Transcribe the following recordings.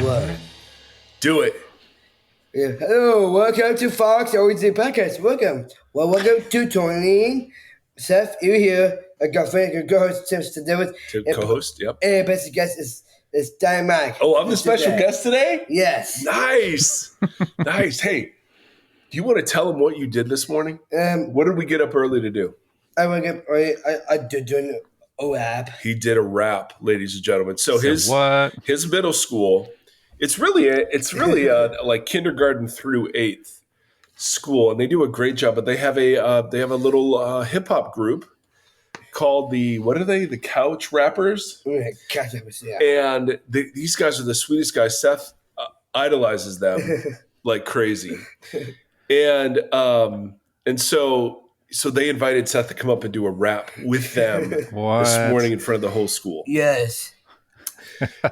What? Do it. Yeah. Hello, welcome to Fox OG Podcast. Welcome to Tony, Seth. You here? I got friend, your co-host Tim Stafford. Co-host, yep. And best guest is Dan Mac. Oh, I'm the special guest today? Yes. Nice. Nice. Hey, do you want to tell them what you did this morning? What did we get up early to do? I did doing a rap. He did a rap, ladies and gentlemen. So his middle school, it's really a like kindergarten through 8th school, and they do a great job. But they have a little hip hop group called the Couch Rappers. Couch Rappers, yeah. And these guys are the sweetest guys. Seth idolizes them like crazy, and so they invited Seth to come up and do a rap with them this morning in front of the whole school. Yes.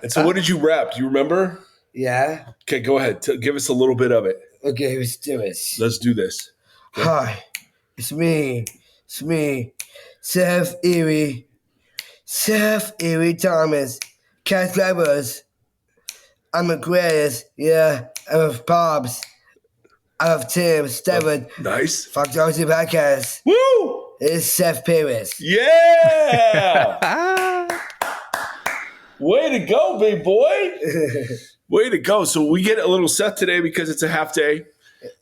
And so what did you rap? Do you remember? Yeah. Okay, go ahead. Give us a little bit of it. Okay, let's do this. Let's do this. Okay. Hi, it's me, Seth Erre Thomas, Cat Rappers. I'm the greatest, yeah. I have Pops. I have Tim Stafford. Nice. Fox OG Podcast. Woo! It's Seth Paris. Yeah! Way to go, big boy. Way to go. So we get a little Seth today because it's a half day.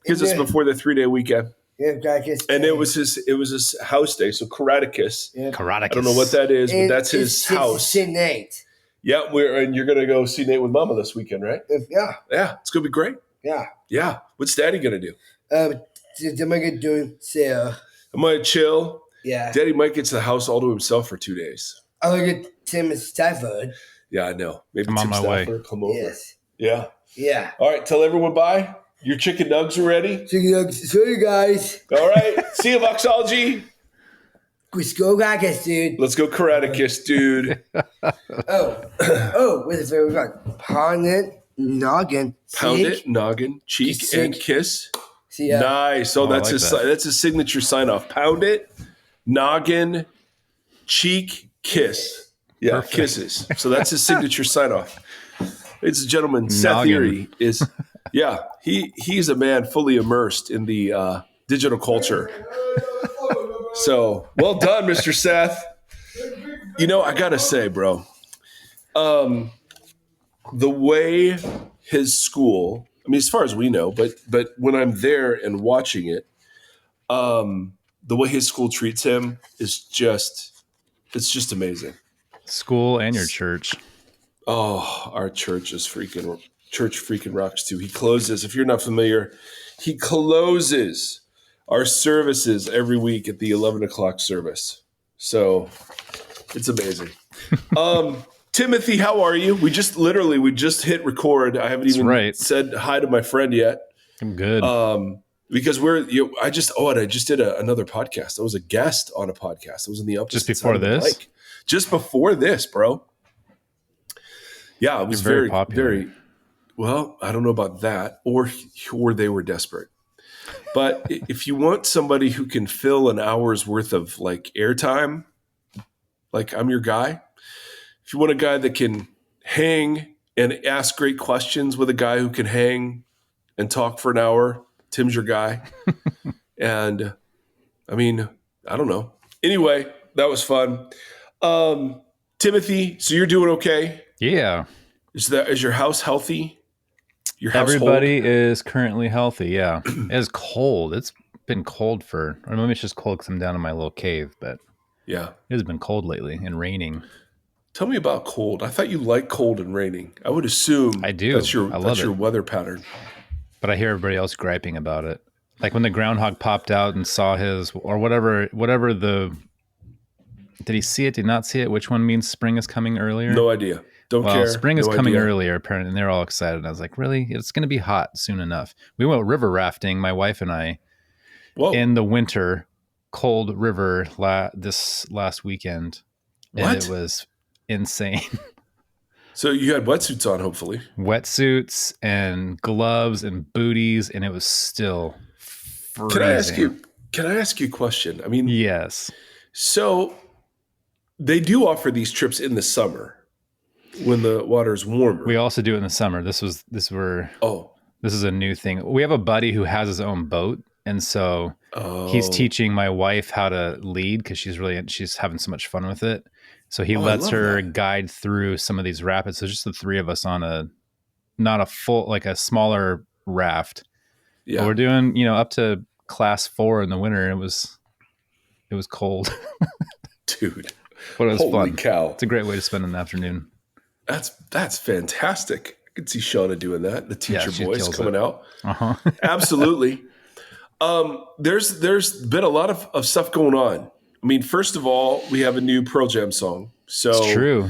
Because it's before the 3-day weekend. Yeah, Karaticus. And it was his house day. So Karaticus. Yeah. I don't know what that is, but that's his house. See Nate. Yeah, and you're gonna go see Nate with Mama this weekend, right? Yeah. Yeah, it's gonna be great. Yeah. Yeah. What's Daddy gonna do? I'm gonna do Sarah. I'm gonna chill. Yeah. Daddy might get to the house all to himself for 2 days. I'm gonna get Tim Stafford. Yeah, I know. Maybe I'm Tim on my Stafford way. come over. Yes. Yeah. Yeah. All right, tell everyone bye. Your chicken nugs are ready. Chicken nugs. Sorry, guys. All right. See you, Voxology. Let's go Karaticus, dude. Let's go Karaticus, dude. Where's the favorite one? Pound it, noggin, cheek, and kiss. See, nice. Oh, that's like his signature sign off. Pound it, noggin, cheek, kiss. Yeah, Perfect. Kisses. So that's his signature sign off. Ladies and gentlemen, Seth Erre is, he's a man fully immersed in the digital culture. So well done, Mr. Seth. You know, I gotta say, bro, the way his school, I mean, as far as we know, but when I'm there and watching it, the way his school treats him is it's just amazing. School and your church. Oh, our church freaking rocks too. He closes, if you're not familiar, he closes our services every week at the 11 o'clock service. So it's amazing. Timothy, how are you? We just hit record. I haven't even said hi to my friend yet. I'm good. Because I just did another podcast. I was a guest on a podcast. I was in the opposite just before this? mic. Just before this, bro. Yeah, it was very popular. Well, I don't know about that, or they were desperate. But if you want somebody who can fill an hour's worth of like airtime, like I'm your guy. If you want a guy that can hang and ask great questions with a guy who can hang and talk for an hour, Tim's your guy. And I mean, I don't know. Anyway, that was fun. Timothy, so you're doing okay? Yeah. Is your house healthy? Your Everybody is currently healthy. Yeah. It's cold. It's been cold or maybe it's just cold because I'm down in my little cave, but yeah, it has been cold lately and raining. Tell me about cold. I thought you liked cold and raining. I would assume I do. That's your weather pattern. But I hear everybody else griping about it. Like when the groundhog popped out and saw his, or whatever did he see it? Did he not see it? Which one means spring is coming earlier? No idea. Don't care. Spring is coming earlier, apparently, and they're all excited. And I was like, really? It's going to be hot soon enough. We went river rafting, my wife and I, in the winter, cold river this last weekend. What? And it was insane. So you had wetsuits on, hopefully. Wetsuits and gloves and booties, and it was still freezing. Can I ask you a question? I mean, yes. So they do offer these trips in the summer. when the water is warmer. We also do it in the summer. This is a new thing. We have a buddy who has his own boat, and so he's teaching my wife how to lead because she's having so much fun with it. So he lets her guide through some of these rapids. So just the three of us on not a full, like a smaller raft. Yeah, but we're doing up to class 4 in the winter. It was cold, dude. But it was Holy fun. Cow! It's a great way to spend an afternoon. That's fantastic. I could see Shauna doing that. The teacher voice coming out. Uh-huh. Absolutely. There's been a lot of stuff going on. I mean, first of all, we have a new Pearl Jam song. So it's true.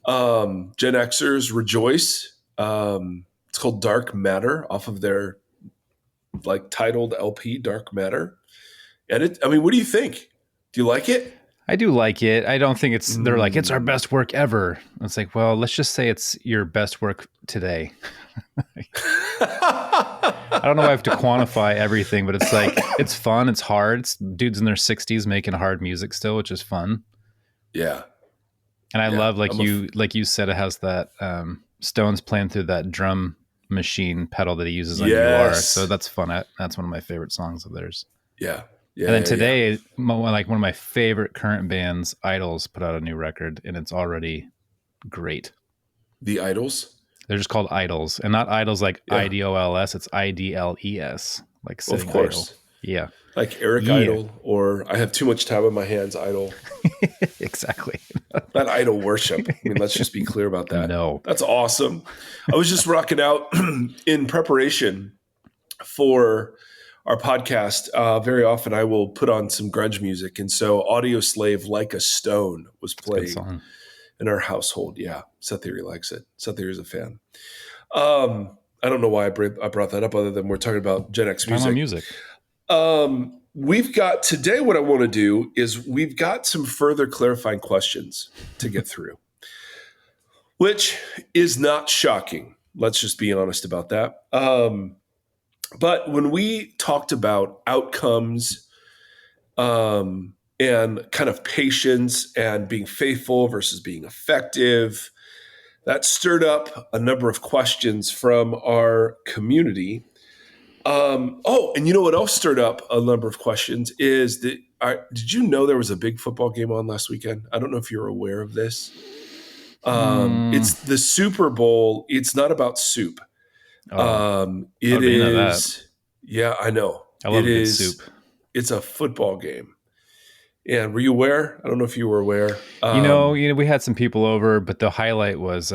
Gen Xers rejoice. It's called Dark Matter off of their titled LP, Dark Matter. And what do you think? Do you like it? I do like it. I don't think they're like, it's our best work ever. It's like, well, let's just say it's your best work today. I don't know if I have to quantify everything, but it's like, it's fun. It's hard. It's dudes in their 60s making hard music still, which is fun. Yeah. And I love, like you said, it has that Stone's playing through that drum machine pedal that he uses on UR. So that's fun. That's one of my favorite songs of theirs. Yeah. And then today, one of my favorite current bands, Idols, put out a new record, and it's already great. The Idols? They're just called Idols, and not Idols like IDOLS. It's IDLES, like sitting of course. idle. Yeah, like Eric Idle, or I have too much time on my hands. Idle. Exactly. Not idol worship. I mean, let's just be clear about that. No, that's awesome. I was just rocking out in preparation for our podcast. Very often I will put on some grunge music. And so Audio Slave Like a Stone was played in our household. Yeah. Seth Theory likes it. Seth Theory is a fan. I don't know why I brought that up other than we're talking about Gen X music. We've got today, what I want to do is we've got some further clarifying questions to get through, which is not shocking. Let's just be honest about that. But when we talked about outcomes and kind of patience and being faithful versus being effective, that stirred up a number of questions from our community. And you know what else stirred up a number of questions is that did you know there was a big football game on last weekend? I don't know if you're aware of this. It's the Super Bowl. It's not about soup. It is. Yeah, I know. I love good soup. It's a football game. And were you aware? I don't know if you were aware. We had some people over, but the highlight was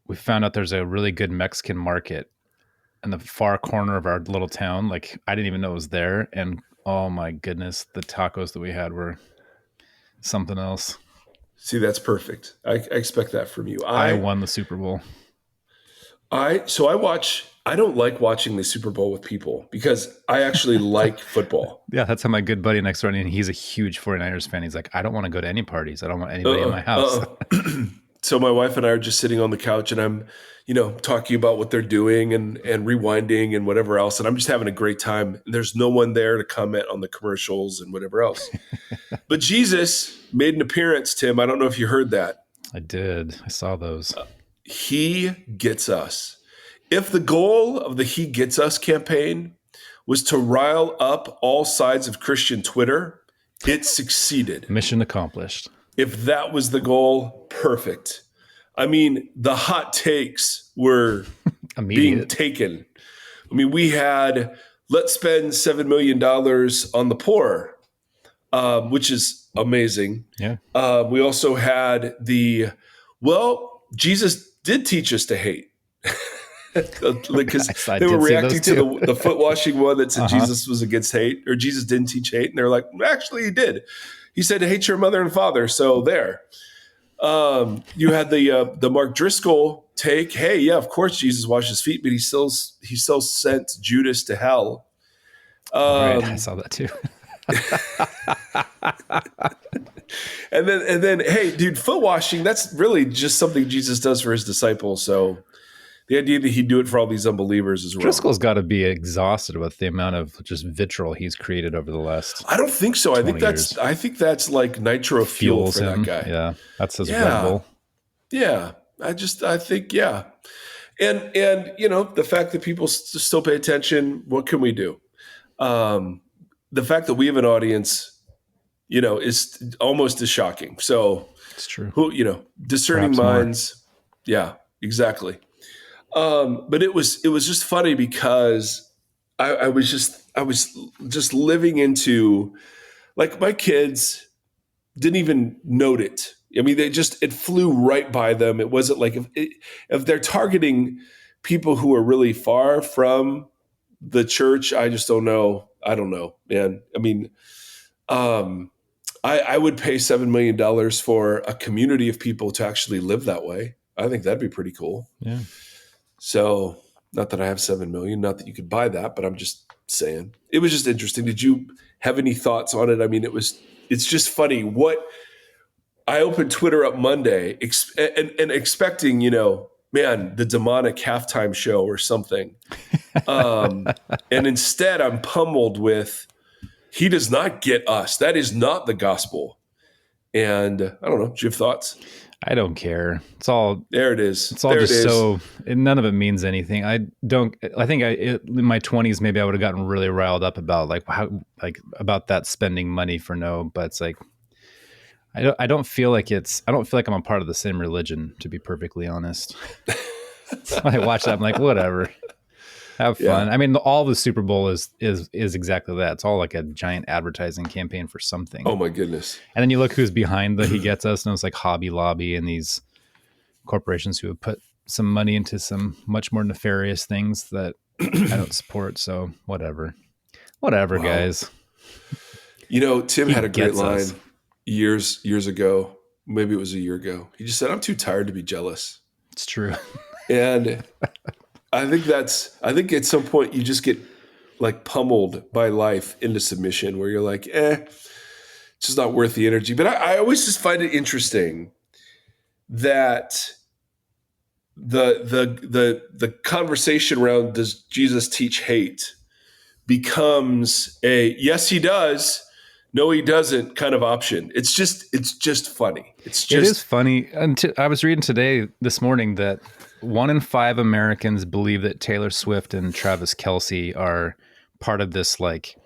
we found out there's a really good Mexican market in the far corner of our little town. Like, I didn't even know it was there. And oh my goodness, the tacos that we had were something else. See, that's perfect. I expect that from you. I won the Super Bowl. I don't like watching the Super Bowl with people because I actually like football. Yeah, that's how my good buddy next door, and he's a huge 49ers fan. He's like, I don't want to go to any parties. I don't want anybody in my house. So my wife and I are just sitting on the couch, and I'm, talking about what they're doing and rewinding and whatever else. And I'm just having a great time. There's no one there to comment on the commercials and whatever else. But Jesus made an appearance, Tim. I don't know if you heard that. I did. I saw those. He gets us. If the goal of the He Gets Us campaign was to rile up all sides of Christian Twitter, it succeeded. Mission accomplished. If that was the goal, perfect. I mean, the hot takes were being taken. I mean, we had, let's spend $7 million on the poor, which is amazing. Yeah. We also had Jesus did teach us to hate. Because they were reacting to the foot washing one that said Jesus was against hate, or Jesus didn't teach hate. And they're like, actually, he did. He said to hate your mother and father. So there. You had the Mark Driscoll take. Hey, yeah, of course Jesus washed his feet, but he still sent Judas to hell. Right, I saw that too. and then, hey, dude, foot washing, that's really just something Jesus does for his disciples. So the idea that he'd do it for all these unbelievers is wrong. Driscoll's got to be exhausted with the amount of just vitriol he's created over the last. I don't think so. I think that's like nitro fuel for him. that guy. Yeah, that's his Red Bull. Yeah. I think, yeah. And the fact that people still pay attention, what can we do? The fact that we have an audience, is almost as shocking. So It's true. Discerning Perhaps minds. More. Yeah, exactly. But it was just funny because I was just living into, like, my kids didn't even note it. I mean, it flew right by them. It wasn't like if they're targeting people who are really far from the church, I just don't know. I don't know, man. I mean, I would pay $7 million for a community of people to actually live that way. I think that'd be pretty cool. Yeah. So, not that I have 7 million, not that you could buy that, but I'm just saying it was just interesting. Did you have any thoughts on it? I mean, it's just funny. What I opened Twitter up Monday and expecting, man, the demonic halftime show or something. And instead I'm pummeled with, he does not get us. That is not the gospel. And I don't know. Do you have thoughts? I don't care. It's all there. It is. It's all there just so. None of it means anything. I think in my 20s maybe I would have gotten really riled up about about that spending money for no. But it's like I don't feel like I'm a part of the same religion, to be perfectly honest. So I watch that, I'm like, whatever. Have fun. Yeah. I mean, all the Super Bowl is exactly that. It's all like a giant advertising campaign for something. Oh my goodness! And then you look who's behind the He Gets Us, and it's like Hobby Lobby and these corporations who have put some money into some much more nefarious things that I don't support. So whatever, wow. Guys. Tim had a great line years ago. Maybe it was a year ago. He just said, "I'm too tired to be jealous." It's true. And I think at some point you just get like pummeled by life into submission where you're like, it's just not worth the energy. But I always just find it interesting that the conversation around, does Jesus teach hate, becomes a yes he does, no he doesn't kind of option. It's just funny. It is funny. I was reading this morning that 1 in 5 Americans believe that Taylor Swift and Travis Kelce are part of this like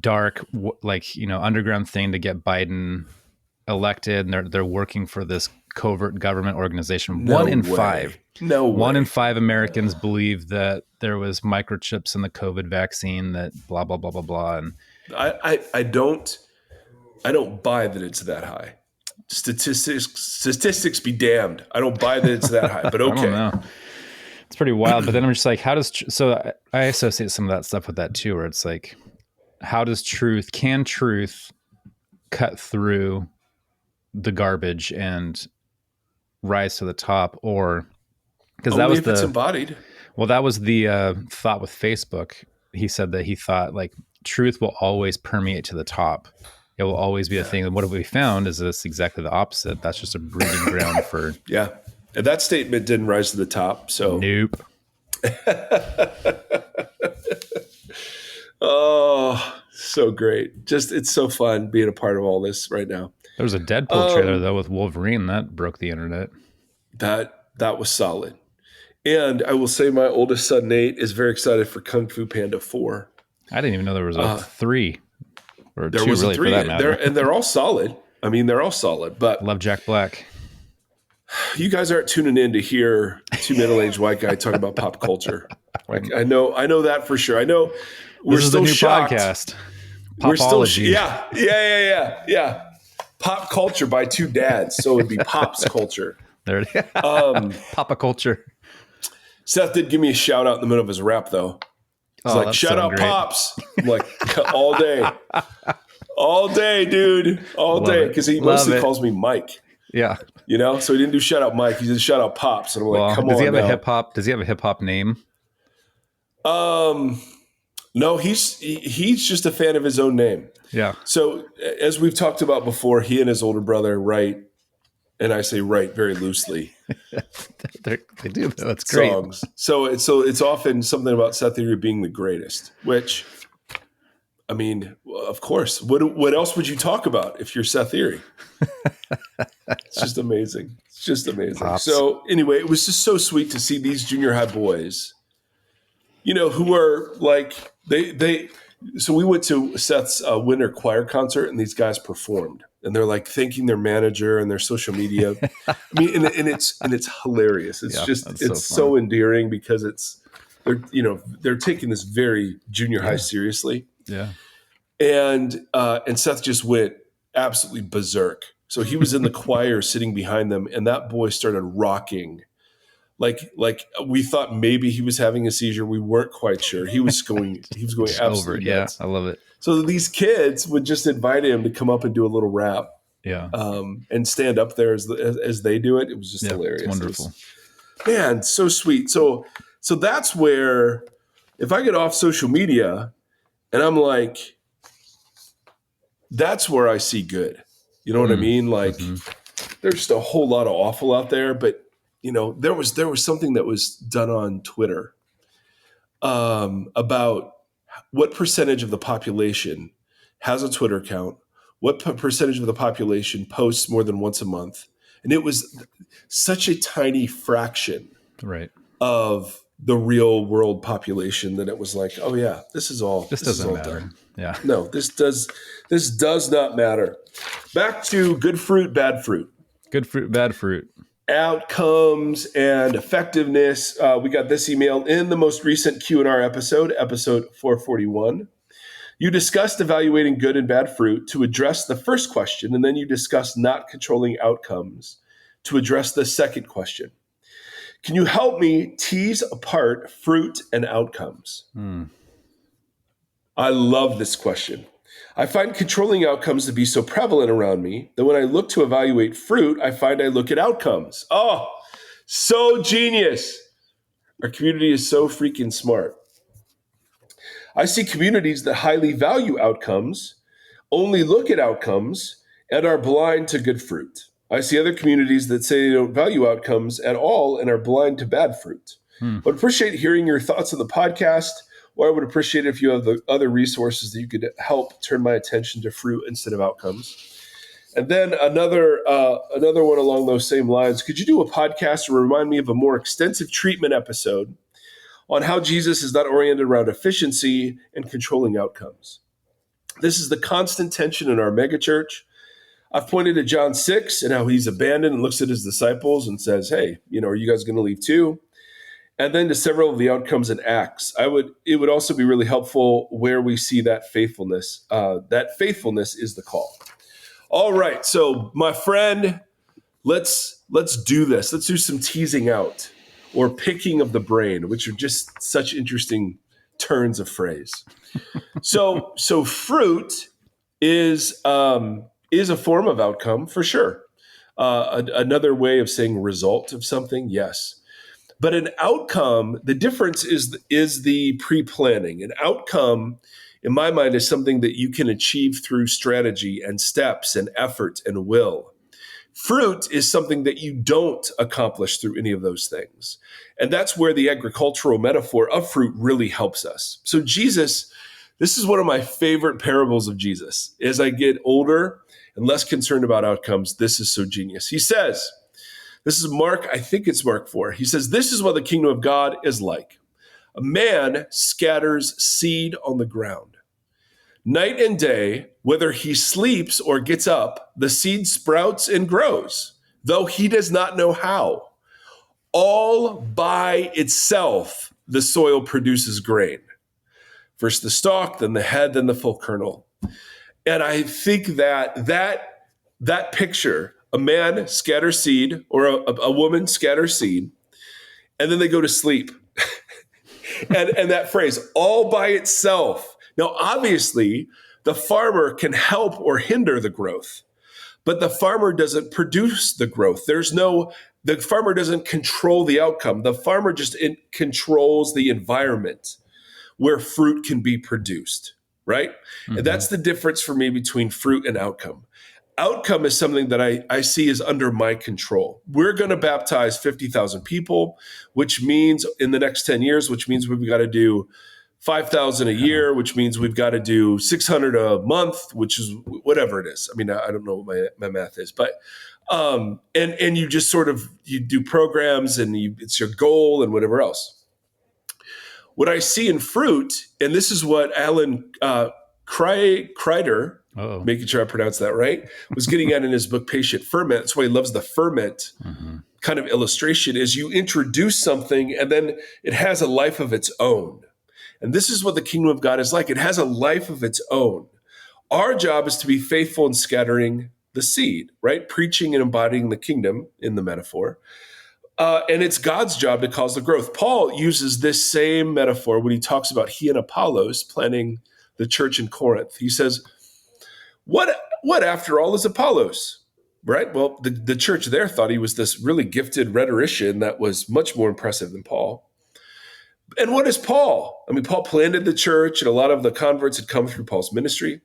dark, underground thing to get Biden elected. And they're working for this covert government organization. No 1 in way. 5. No way. 1 in 5 Americans believe that there was microchips in the COVID vaccine, that blah, blah, blah, blah, blah. And I don't buy that it's that high. Statistics be damned. I don't buy that it's that high, but okay. I don't know. It's pretty wild. But then I'm just like, so I associate some of that stuff with that too, where it's like, can truth cut through the garbage and rise to the top? Or because that was if it's embodied. Well, that was the thought with Facebook. He said that he thought like truth will always permeate to the top. It will always be a thing. And what we found is this exactly the opposite. That's just a breeding ground for. Yeah. And that statement didn't rise to the top. So nope. Oh, so great. It's so fun being a part of all this right now. There was a Deadpool trailer though with Wolverine that broke the internet. That was solid. And I will say my oldest son, Nate, is very excited for Kung Fu Panda 4. I didn't even know there was a 3. Or there 2 was really, a 3, for that matter. And they're all solid. I mean, they're all solid. But love Jack Black. You guys aren't tuning in to hear 2 middle-aged white guys talk about pop culture. Like, I know that for sure. I know we're this is still the new shocked. Podcast. We're still yeah. Pop culture by 2 dads, so it'd be Pop's culture. There it is. Papa culture. Seth did give me a shout out in the middle of his rap, though. He's like, shout out great. Pops. I'm like, all day. All day, dude. All Love day. Because he mostly calls me Mike. Yeah. So he didn't do shout out Mike. He did shout out Pops. And I'm like, come on. Does he have a hip hop name? No, he's just a fan of his own name. Yeah. So as we've talked about before, he and his older brother write, and I say write very loosely. They do. That's great. Songs. So it's often something about Seth Theory being the greatest, which, I mean, of course, what else would you talk about if you're Seth Theory? It's just amazing. It's just amazing. Pops. So anyway, it was just so sweet to see these junior high boys, who are like, so we went to Seth's winter choir concert, and these guys performed, and they're like thanking their manager and their social media. I mean, and it's hilarious. It's so endearing because they're taking this very junior high seriously. Yeah. And Seth just went absolutely berserk. So he was in the choir sitting behind them, and that boy started rocking. Like we thought maybe he was having a seizure. We weren't quite sure. He was going absolutely nuts. Yeah, I love it. So these kids would just invite him to come up and do a little rap. Yeah. And stand up there as they do it. It was just hilarious. It's wonderful. Man, so sweet. So that's where, if I get off social media and I'm like, that's where I see good. You know what I mean? Like, there's just a whole lot of awful out there, but there was something that was done on Twitter about what percentage of the population has a Twitter account, what percentage of the population posts more than once a month. And it was such a tiny fraction of the real world population that it was like, oh yeah, this doesn't matter. Done. Yeah. No, this does not matter. Back to good fruit, bad fruit. Good fruit, bad fruit. Outcomes and effectiveness. We got this email in the most recent Q&R episode 441. You discussed evaluating good and bad fruit to address the first question, and then you discussed not controlling outcomes to address the second question. Can you help me tease apart fruit and outcomes? I love this question. I find controlling outcomes to be so prevalent around me that when I look to evaluate fruit, I find I look at outcomes. Oh, so genius. Our community is so freaking smart. I see communities that highly value outcomes, only look at outcomes, and are blind to good fruit. I see other communities that say they don't value outcomes at all and are blind to bad fruit. I would appreciate hearing your thoughts on the podcast, or I would appreciate it if you have the other resources that you could help turn my attention to fruit instead of outcomes. And then another one along those same lines. Could you do a podcast to remind me of a more extensive treatment episode on how Jesus is not oriented around efficiency and controlling outcomes? This is the constant tension in our megachurch. I've pointed to John 6 and how he's abandoned and looks at his disciples and says, hey, are you guys going to leave too? And then to several of the outcomes in Acts. It would also be really helpful where we see that faithfulness. That faithfulness is the call. All right, so my friend, let's do this. Let's do some teasing out or picking of the brain, which are just such interesting turns of phrase. So fruit is a form of outcome for sure. Another way of saying result of something, yes. But an outcome, the difference is the pre-planning. An outcome, in my mind, is something that you can achieve through strategy and steps and effort and will. Fruit is something that you don't accomplish through any of those things. And that's where the agricultural metaphor of fruit really helps us. So Jesus, this is one of my favorite parables of Jesus. As I get older and less concerned about outcomes, this is so genius. He says, this is Mark, I think it's Mark 4. He says, this is what the kingdom of God is like. A man scatters seed on the ground. Night and day, whether he sleeps or gets up, the seed sprouts and grows, though he does not know how. All by itself, the soil produces grain. First the stalk, then the head, then the full kernel. And I think that picture, a man scatters seed or a woman scatters seed, and then they go to sleep. and that phrase, all by itself. Now, obviously, the farmer can help or hinder the growth, but the farmer doesn't produce the growth. The farmer doesn't control the outcome. The farmer just controls the environment where fruit can be produced, right? Mm-hmm. And that's the difference for me between fruit and outcome. Outcome is something that I see is under my control. We're going to baptize 50,000 people, which means in the next 10 years, which means we've got to do 5,000 a year, which means we've got to do 600 a month, which is whatever it is. I mean, I don't know what my math is, but and you just sort of, you do programs and it's your goal and whatever else. What I see in fruit, and this is what Alan Kreider, making sure I pronounce that right, was getting at in his book, Patient Ferment. That's why he loves the ferment kind of illustration, is you introduce something and then it has a life of its own. And this is what the kingdom of God is like. It has a life of its own. Our job is to be faithful in scattering the seed, right? Preaching and embodying the kingdom in the metaphor. And it's God's job to cause the growth. Paul uses this same metaphor when he talks about he and Apollos planting the church in Corinth. He says, what after all is Apollos, right? Well, the church there thought he was this really gifted rhetorician that was much more impressive than Paul. And what is Paul? I mean, Paul planted the church, and a lot of the converts had come through Paul's ministry.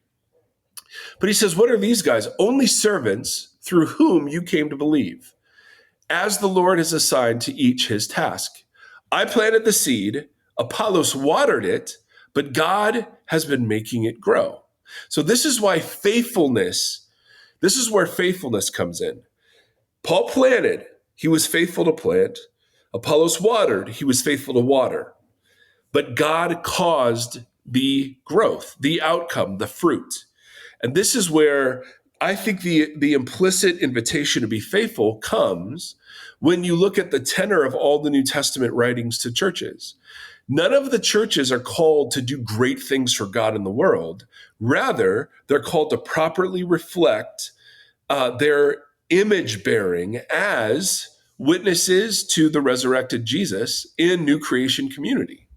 But he says, what are these guys? Only servants through whom you came to believe, as the Lord has assigned to each his task. I planted the seed, Apollos watered it, but God has been making it grow. So this is why this is where faithfulness comes in. Paul planted, he was faithful to plant. Apollos watered, he was faithful to water. But God caused the growth, the outcome, the fruit. And this is where I think the implicit invitation to be faithful comes when you look at the tenor of all the New Testament writings to churches. None of the churches are called to do great things for God in the world. Rather, they're called to properly reflect their image bearing as witnesses to the resurrected Jesus in new creation community.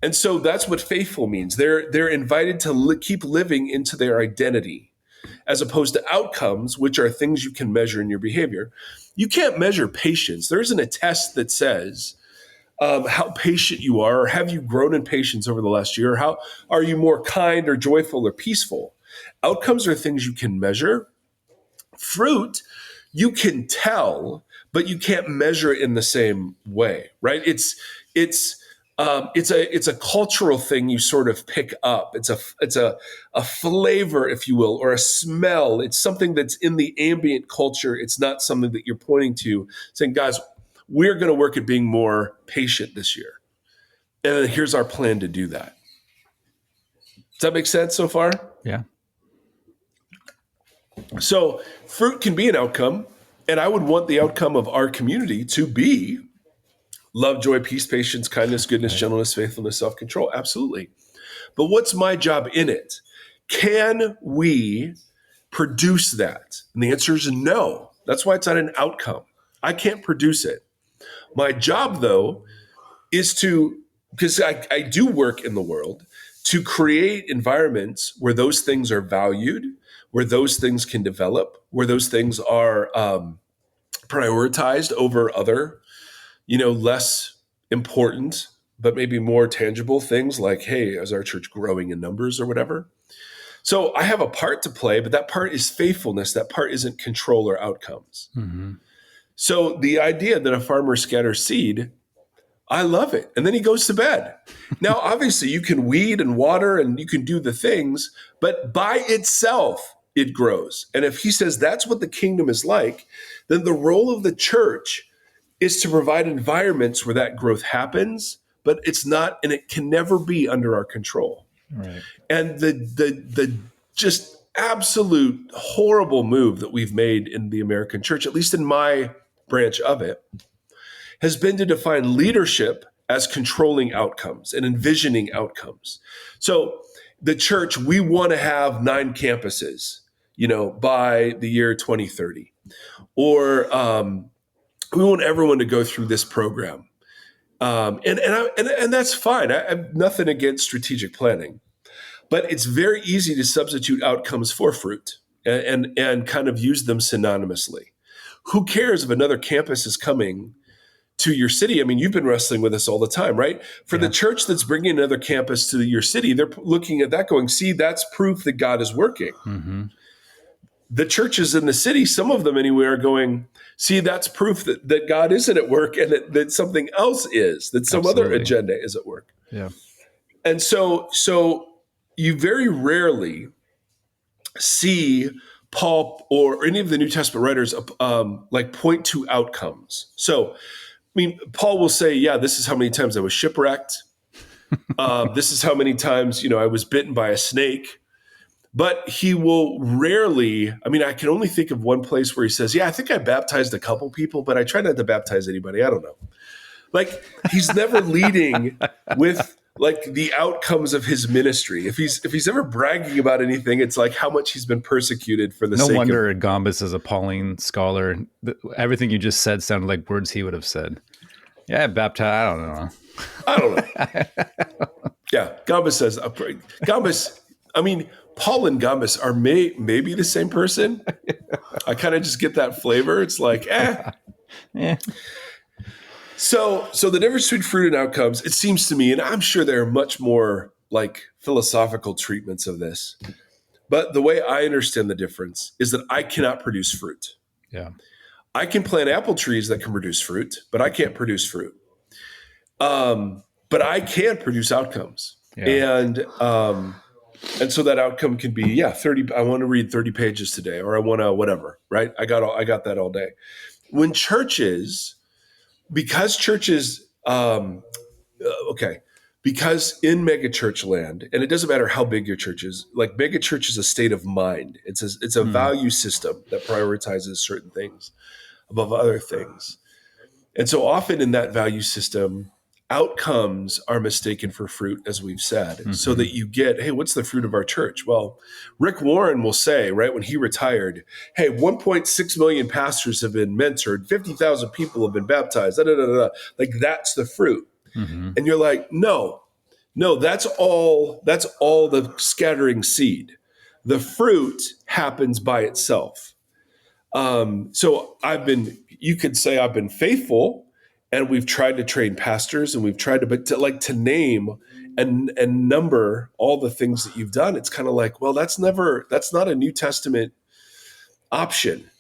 And so that's what faithful means. They're invited to keep living into their identity, as opposed to outcomes, which are things you can measure in your behavior. You can't measure patience. There isn't a test that says how patient you are, or have you grown in patience over the last year, or how are you more kind or joyful or peaceful. Outcomes are things you can measure. Fruit, you can tell, but you can't measure it in the same way, right? It's a cultural thing you sort of pick up. It's a flavor, if you will, or a smell. It's something that's in the ambient culture. It's not something that you're pointing to, saying, guys, we're going to work at being more patient this year. And here's our plan to do that. Does that make sense so far? Yeah. So fruit can be an outcome, and I would want the outcome of our community to be love, joy, peace, patience, kindness, goodness, gentleness, faithfulness, self-control. Absolutely. But what's my job in it? Can we produce that? And the answer is no. That's why it's not an outcome. I can't produce it. My job, though, is to, because I do work in the world, to create environments where those things are valued, where those things can develop, where those things are prioritized over other, less important, but maybe more tangible things like, hey, is our church growing in numbers or whatever? So I have a part to play, but that part is faithfulness. That part isn't control or outcomes. Mm-hmm. So the idea that a farmer scatters seed, I love it. And then he goes to bed. Now, obviously, you can weed and water and you can do the things, but by itself, it grows. And if he says that's what the kingdom is like, then the role of the church is to provide environments where that growth happens, but it's not, and it can never be under our control. Right. And the just absolute horrible move that we've made in the American church, at least in my branch of it, has been to define leadership as controlling outcomes and envisioning outcomes. So the church, we want to have 9 campuses, by the year 2030, or we want everyone to go through this program. And that's fine. I have nothing against strategic planning, but it's very easy to substitute outcomes for fruit and kind of use them synonymously. Who cares if another campus is coming to your city? I mean, you've been wrestling with this all the time, right? For the church that's bringing another campus to your city, they're looking at that going, see, that's proof that God is working. Mm-hmm. The churches in the city, some of them anyway, are going, see, that's proof that God isn't at work and that something else is, that some other agenda is at work. Yeah. And so you very rarely see Paul or any of the New Testament writers like point to outcomes. So, I mean, Paul will say, yeah, this is how many times I was shipwrecked. This is how many times, I was bitten by a snake. But he will rarely, I mean, I can only think of one place where he says, yeah, I think I baptized a couple people, but I try not to baptize anybody. I don't know. Like, he's never leading with like the outcomes of his ministry. If he's ever bragging about anything, it's like how much he's been persecuted for the sake of. No wonder Gambus is a Pauline scholar. Everything you just said sounded like words he would have said. Yeah, baptized. I don't know. Yeah, Gambus says, Gambus, I mean, Paul and Gambus are maybe the same person. I kind of just get that flavor. It's like, Yeah. So the difference between fruit and outcomes, it seems to me, and I'm sure there are much more like philosophical treatments of this, but the way I understand the difference is that I cannot produce fruit. Yeah. I can plant apple trees that can produce fruit, but I can't produce fruit. But I can produce outcomes. Yeah. And so that outcome can be, 30, I want to read 30 pages today, or I want to whatever, right? I got that all day. When because in megachurch land, and it doesn't matter how big your church is, like megachurch is a state of mind. It's a value system that prioritizes certain things above other things. And so often in that value system, outcomes are mistaken for fruit, as we've said, so that you get, hey, what's the fruit of our church? Well, Rick Warren will say, right, when he retired, hey, 1.6 million pastors have been mentored, 50,000 people have been baptized, like that's the fruit. Mm-hmm. And you're like, no, that's all the scattering seed. The fruit happens by itself. So you could say I've been faithful, and we've tried to train pastors, and we've tried to name and number all the things that you've done. It's kind of like, well, that's not a New Testament option.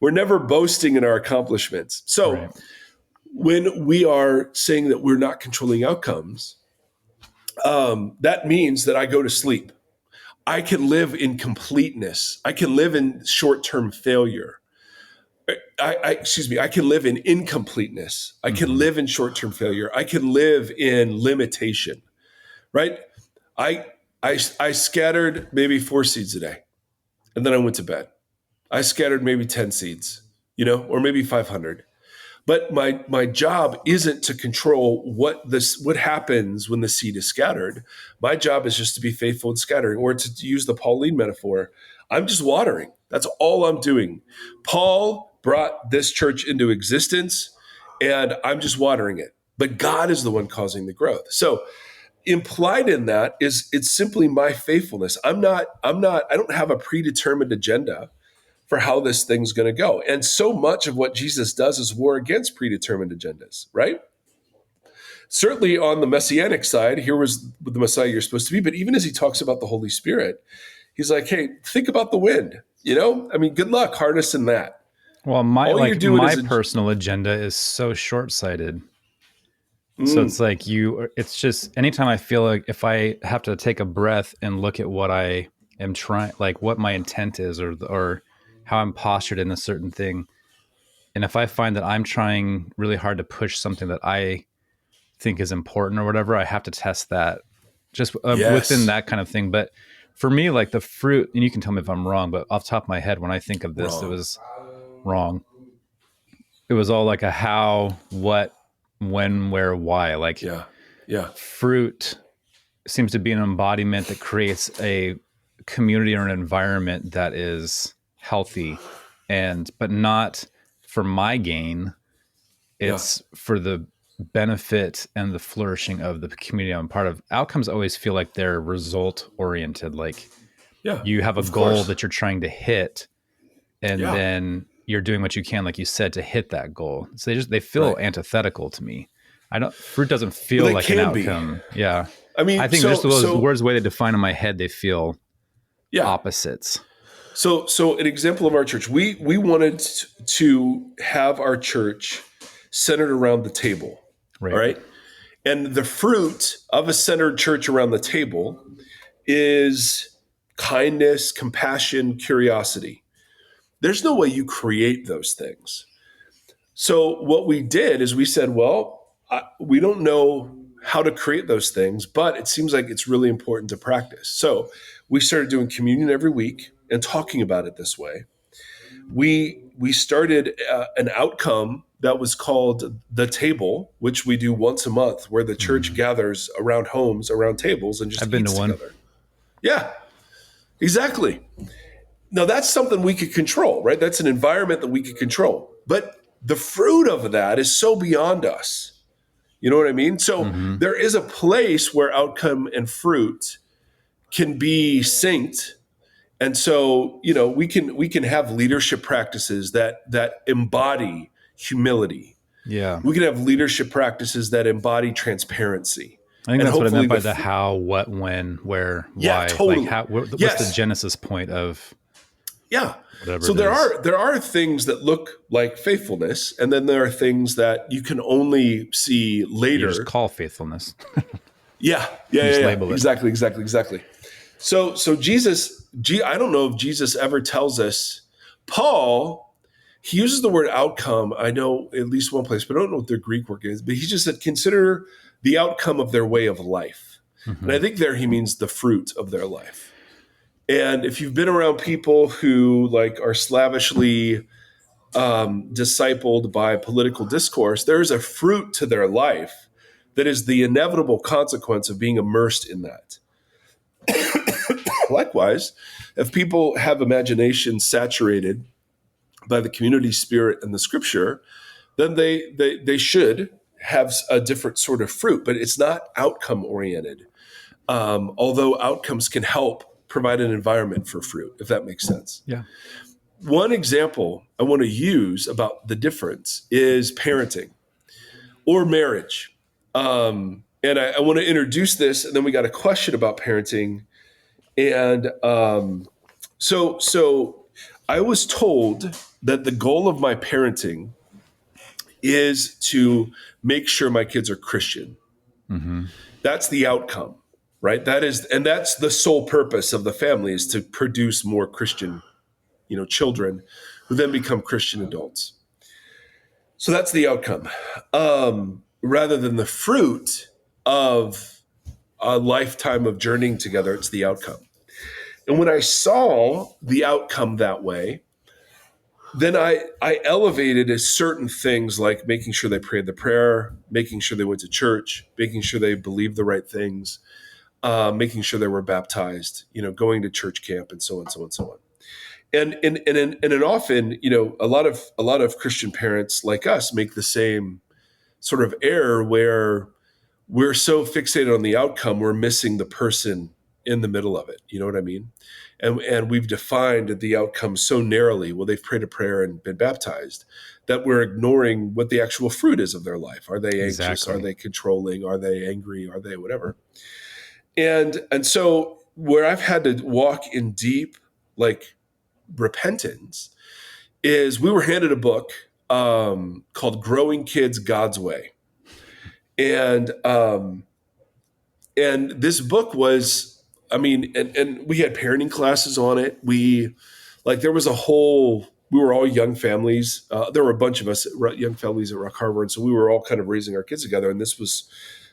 We're never boasting in our accomplishments. So right. When we are saying that we're not controlling outcomes, that means that I go to sleep. I can live in completeness. I can live in short-term failure. I can live in incompleteness. I can live in short-term failure. I can live in limitation, right? I scattered maybe 4 seeds a day, and then I went to bed. I scattered maybe 10 seeds, or maybe 500. But my job isn't to control what happens when the seed is scattered. My job is just to be faithful in scattering, or to use the Pauline metaphor, I'm just watering. That's all I'm doing. Paul brought this church into existence, and I'm just watering it. But God is the one causing the growth. So implied in that is it's simply my faithfulness. I don't have a predetermined agenda for how this thing's going to go. And so much of what Jesus does is war against predetermined agendas, right? Certainly on the messianic side, here was the Messiah you're supposed to be. But even as he talks about the Holy Spirit, he's like, hey, think about the wind. Good luck harnessing that. Well, my personal agenda is so short-sighted. So it's like it's just anytime I feel like if I have to take a breath and look at what I am trying, like what my intent is or how I'm postured in a certain thing. And if I find that I'm trying really hard to push something that I think is important or whatever, I have to test that just within that kind of thing. But for me, like the fruit, and you can tell me if I'm wrong, but off the top of my head, when I think of this, it was wrong. It was all like a how, what, when, where, why. Like fruit seems to be an embodiment that creates a community or an environment that is healthy, but not for my gain. It's for the benefit and the flourishing of the community I'm part of. Outcomes always feel like they're result oriented. Like you have a goal that you're trying to hit, and then you're doing what you can, like you said, to hit that goal. So they feel antithetical to me. Fruit doesn't feel like an outcome. Be. Yeah. I think just those words, the way they define in my head, they feel opposites. So an example of our church, we wanted to have our church centered around the table, right? And the fruit of a centered church around the table is kindness, compassion, curiosity. There's no way you create those things. So what we did is we said, well, we don't know how to create those things, but it seems like it's really important to practice. So we started doing communion every week and talking about it this way. We started an outcome that was called the table, which we do once a month, where the church gathers around homes, around tables, and just I've been eats to one. together. Yeah, exactly. Now that's something we could control, right? That's an environment that we could control. But the fruit of that is so beyond us. You know what I mean? So there is a place where outcome and fruit can be synced. And so, we can have leadership practices that embody humility. Yeah. We can have leadership practices that embody transparency. I think that's what I meant by the how, what, when, where, why. Totally. Like what's the genesis point of whatever. So there are things that look like faithfulness, and then there are things that you can only see later. You just call faithfulness. Yeah. Label it. Exactly. So Jesus, I don't know if Jesus ever tells us. Paul, he uses the word outcome. I know at least one place, but I don't know what their Greek word is. But he just said, consider the outcome of their way of life. And I think there he means the fruit of their life. And if you've been around people who are slavishly discipled by political discourse, there is a fruit to their life that is the inevitable consequence of being immersed in that. Likewise, if people have imagination saturated by the community spirit and the scripture, then they should have a different sort of fruit, but it's not outcome oriented. Although outcomes can help provide an environment for fruit, if that makes sense. Yeah. One example I want to use about the difference is parenting or marriage. And I want to introduce this, and then we got a question about parenting. And so I was told that the goal of my parenting is to make sure my kids are Christian. That's the outcome, right? That's the sole purpose of the family, is to produce more Christian, children who then become Christian adults. So that's the outcome, rather than the fruit of a lifetime of journeying together. It's the outcome. And when I saw the outcome that way, then I elevated as certain things, like making sure they prayed the prayer, making sure they went to church, making sure they believed the right things, making sure they were baptized, going to church camp, and so on, so on, so on. And often, a lot of Christian parents like us make the same sort of error where we're so fixated on the outcome, we're missing the person in the middle of it. You know what I mean? And we've defined the outcome so narrowly. Well, they've prayed a prayer and been baptized, that we're ignoring what the actual fruit is of their life. Are they anxious? Exactly. Are they controlling? Are they angry? Are they whatever? And so where I've had to walk in deep, repentance, is we were handed a book called Growing Kids God's Way. And this book was, and we had parenting classes on it. We were all young families. There were a bunch of us, young families at Rock Harbor. And so we were all kind of raising our kids together. And this was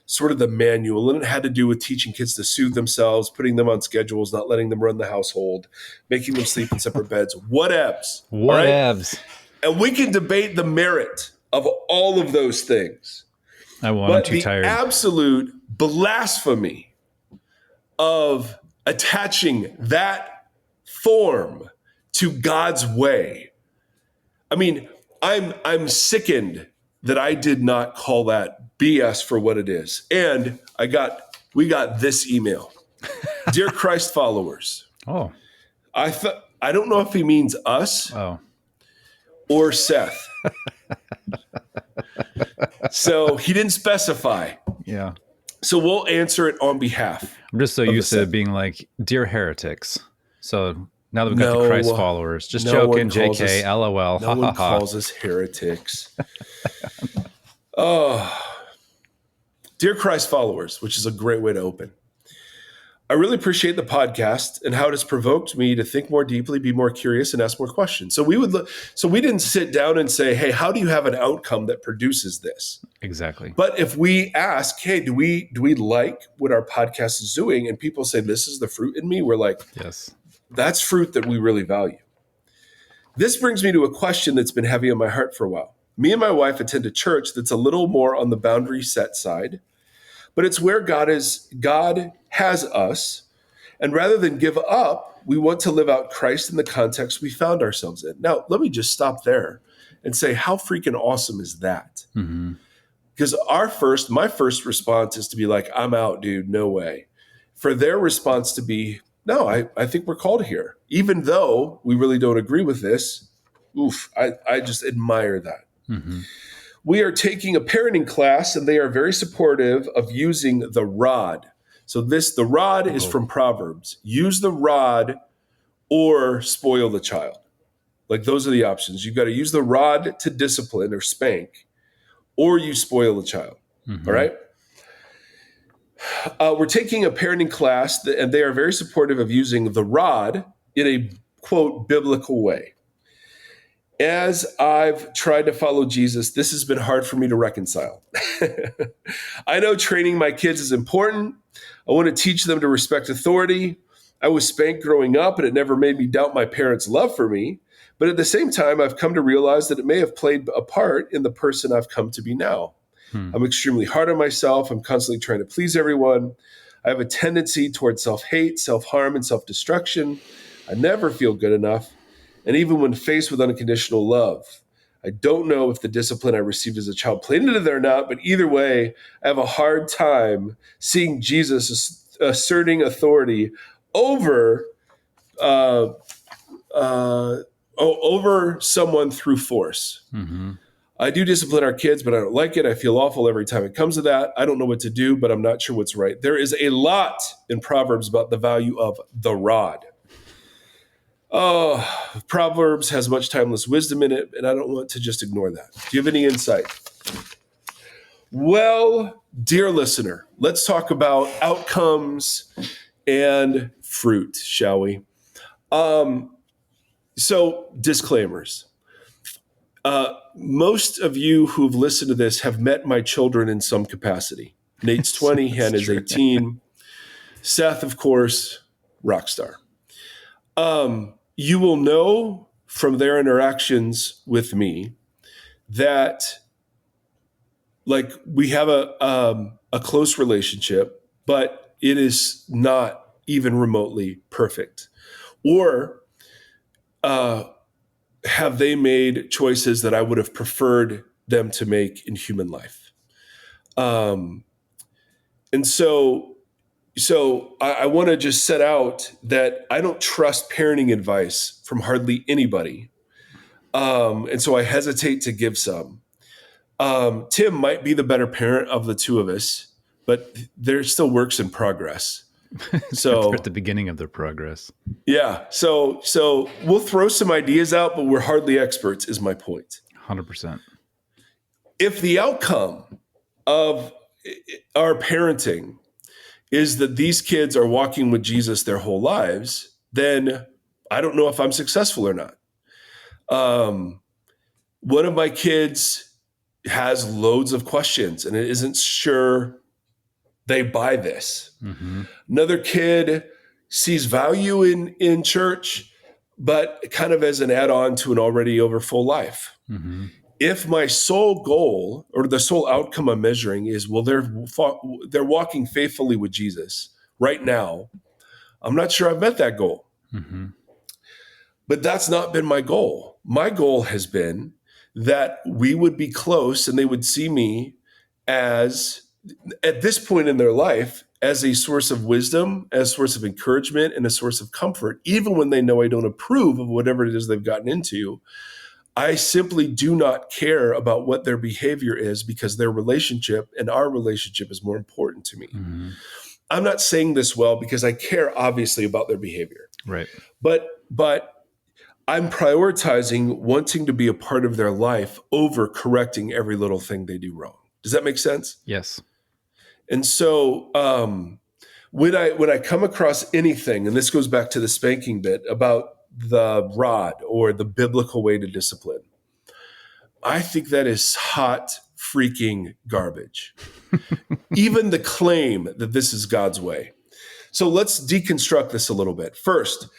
sort of the manual. And it had to do with teaching kids to soothe themselves, putting them on schedules, not letting them run the household, making them sleep in separate beds, whatevs. Whatevs. Right? And we can debate the merit of all of those things. I'm too tired. The absolute blasphemy of attaching that form to God's way. I'm sickened that I did not call that BS for what it is. And we got this email. Dear Christ followers. Oh. I don't know if he means us or Seth. So he didn't specify. Yeah. So we'll answer it on behalf. I'm just so used to being like, dear heretics. So now that we've got the Christ followers, just joking, JK, LOL. No one calls us heretics. Oh, Dear Christ followers, which is a great way to open. I really appreciate the podcast and how it has provoked me to think more deeply, be more curious, and ask more questions. So we didn't sit down and say, hey, how do you have an outcome that produces this? Exactly. But if we ask, hey, do we like what our podcast is doing? And people say, this is the fruit in me. We're like, yes, that's fruit that we really value. This brings me to a question that's been heavy on my heart for a while. Me and my wife attend a church that's a little more on the boundary set side, but it's where God has us. And rather than give up, we want to live out Christ in the context we found ourselves in. Now, let me just stop there and say, how freaking awesome is that? Mm-hmm. Because my first response is to be like, I'm out, dude, no way. For their response to be, no, I think we're called here. Even though we really don't agree with this, I just admire that. Mm-hmm. We are taking a parenting class, and they are very supportive of using the rod. So the rod is from Proverbs. Use the rod or spoil the child. Like, those are the options. You've got to use the rod to discipline or spank, or you spoil the child. Mm-hmm. All right? We're taking a parenting class, and they are very supportive of using the rod in a, quote, biblical way. As I've tried to follow Jesus, this has been hard for me to reconcile. I know training my kids is important. I want to teach them to respect authority. I was spanked growing up, and it never made me doubt my parents' love for me. But at the same time, I've come to realize that it may have played a part in the person I've come to be now. I'm extremely hard on myself. I'm constantly trying to please everyone. I have a tendency towards self-hate, self-harm, and self-destruction. I never feel good enough. And even when faced with unconditional love, I don't know if the discipline I received as a child played into there or not, but either way, I have a hard time seeing Jesus asserting authority over someone through force. Mm-hmm. I do discipline our kids, but I don't like it. I feel awful every time it comes to that. I don't know what to do, but I'm not sure what's right. There is a lot in Proverbs about the value of the rod. Oh, Proverbs has much timeless wisdom in it, and I don't want to just ignore that. Do you have any insight? Well, dear listener, let's talk about outcomes and fruit, shall we? So, disclaimers. Most of you who've listened to this have met my children in some capacity. Nate's 20, Hannah's 18. Seth, of course, rock star. You will know from their interactions with me that, like, we have a close relationship, but it is not even remotely perfect. Or have they made choices that I would have preferred them to make in human life? And so I want to just set out that I don't trust parenting advice from hardly anybody. And so I hesitate to give some. Tim might be the better parent of the two of us, but they're still works in progress. So they're at the beginning of their progress. Yeah. So we'll throw some ideas out, but we're hardly experts, is my point. 100%. If the outcome of our parenting is that these kids are walking with Jesus their whole lives, then I don't know if I'm successful or not. One of my kids has loads of questions and it isn't sure they buy this. Mm-hmm. Another kid sees value in church, but kind of as an add-on to an already over full life. Mm-hmm. If my sole goal or the sole outcome I'm measuring is, well, they're walking faithfully with Jesus right now, I'm not sure I've met that goal. Mm-hmm. But that's not been my goal. My goal has been that we would be close and they would see me as, at this point in their life, as a source of wisdom, as a source of encouragement, and a source of comfort, even when they know I don't approve of whatever it is they've gotten into. I simply do not care about what their behavior is because their relationship and our relationship is more important to me. Mm-hmm. I'm not saying this well because I care obviously about their behavior. Right. But I'm prioritizing wanting to be a part of their life over correcting every little thing they do wrong. Does that make sense? Yes. And so when I come across anything, and this goes back to the spanking bit about the rod or the biblical way to discipline, I think that is hot freaking garbage. Even the claim that this is God's way. So let's deconstruct this a little bit. First,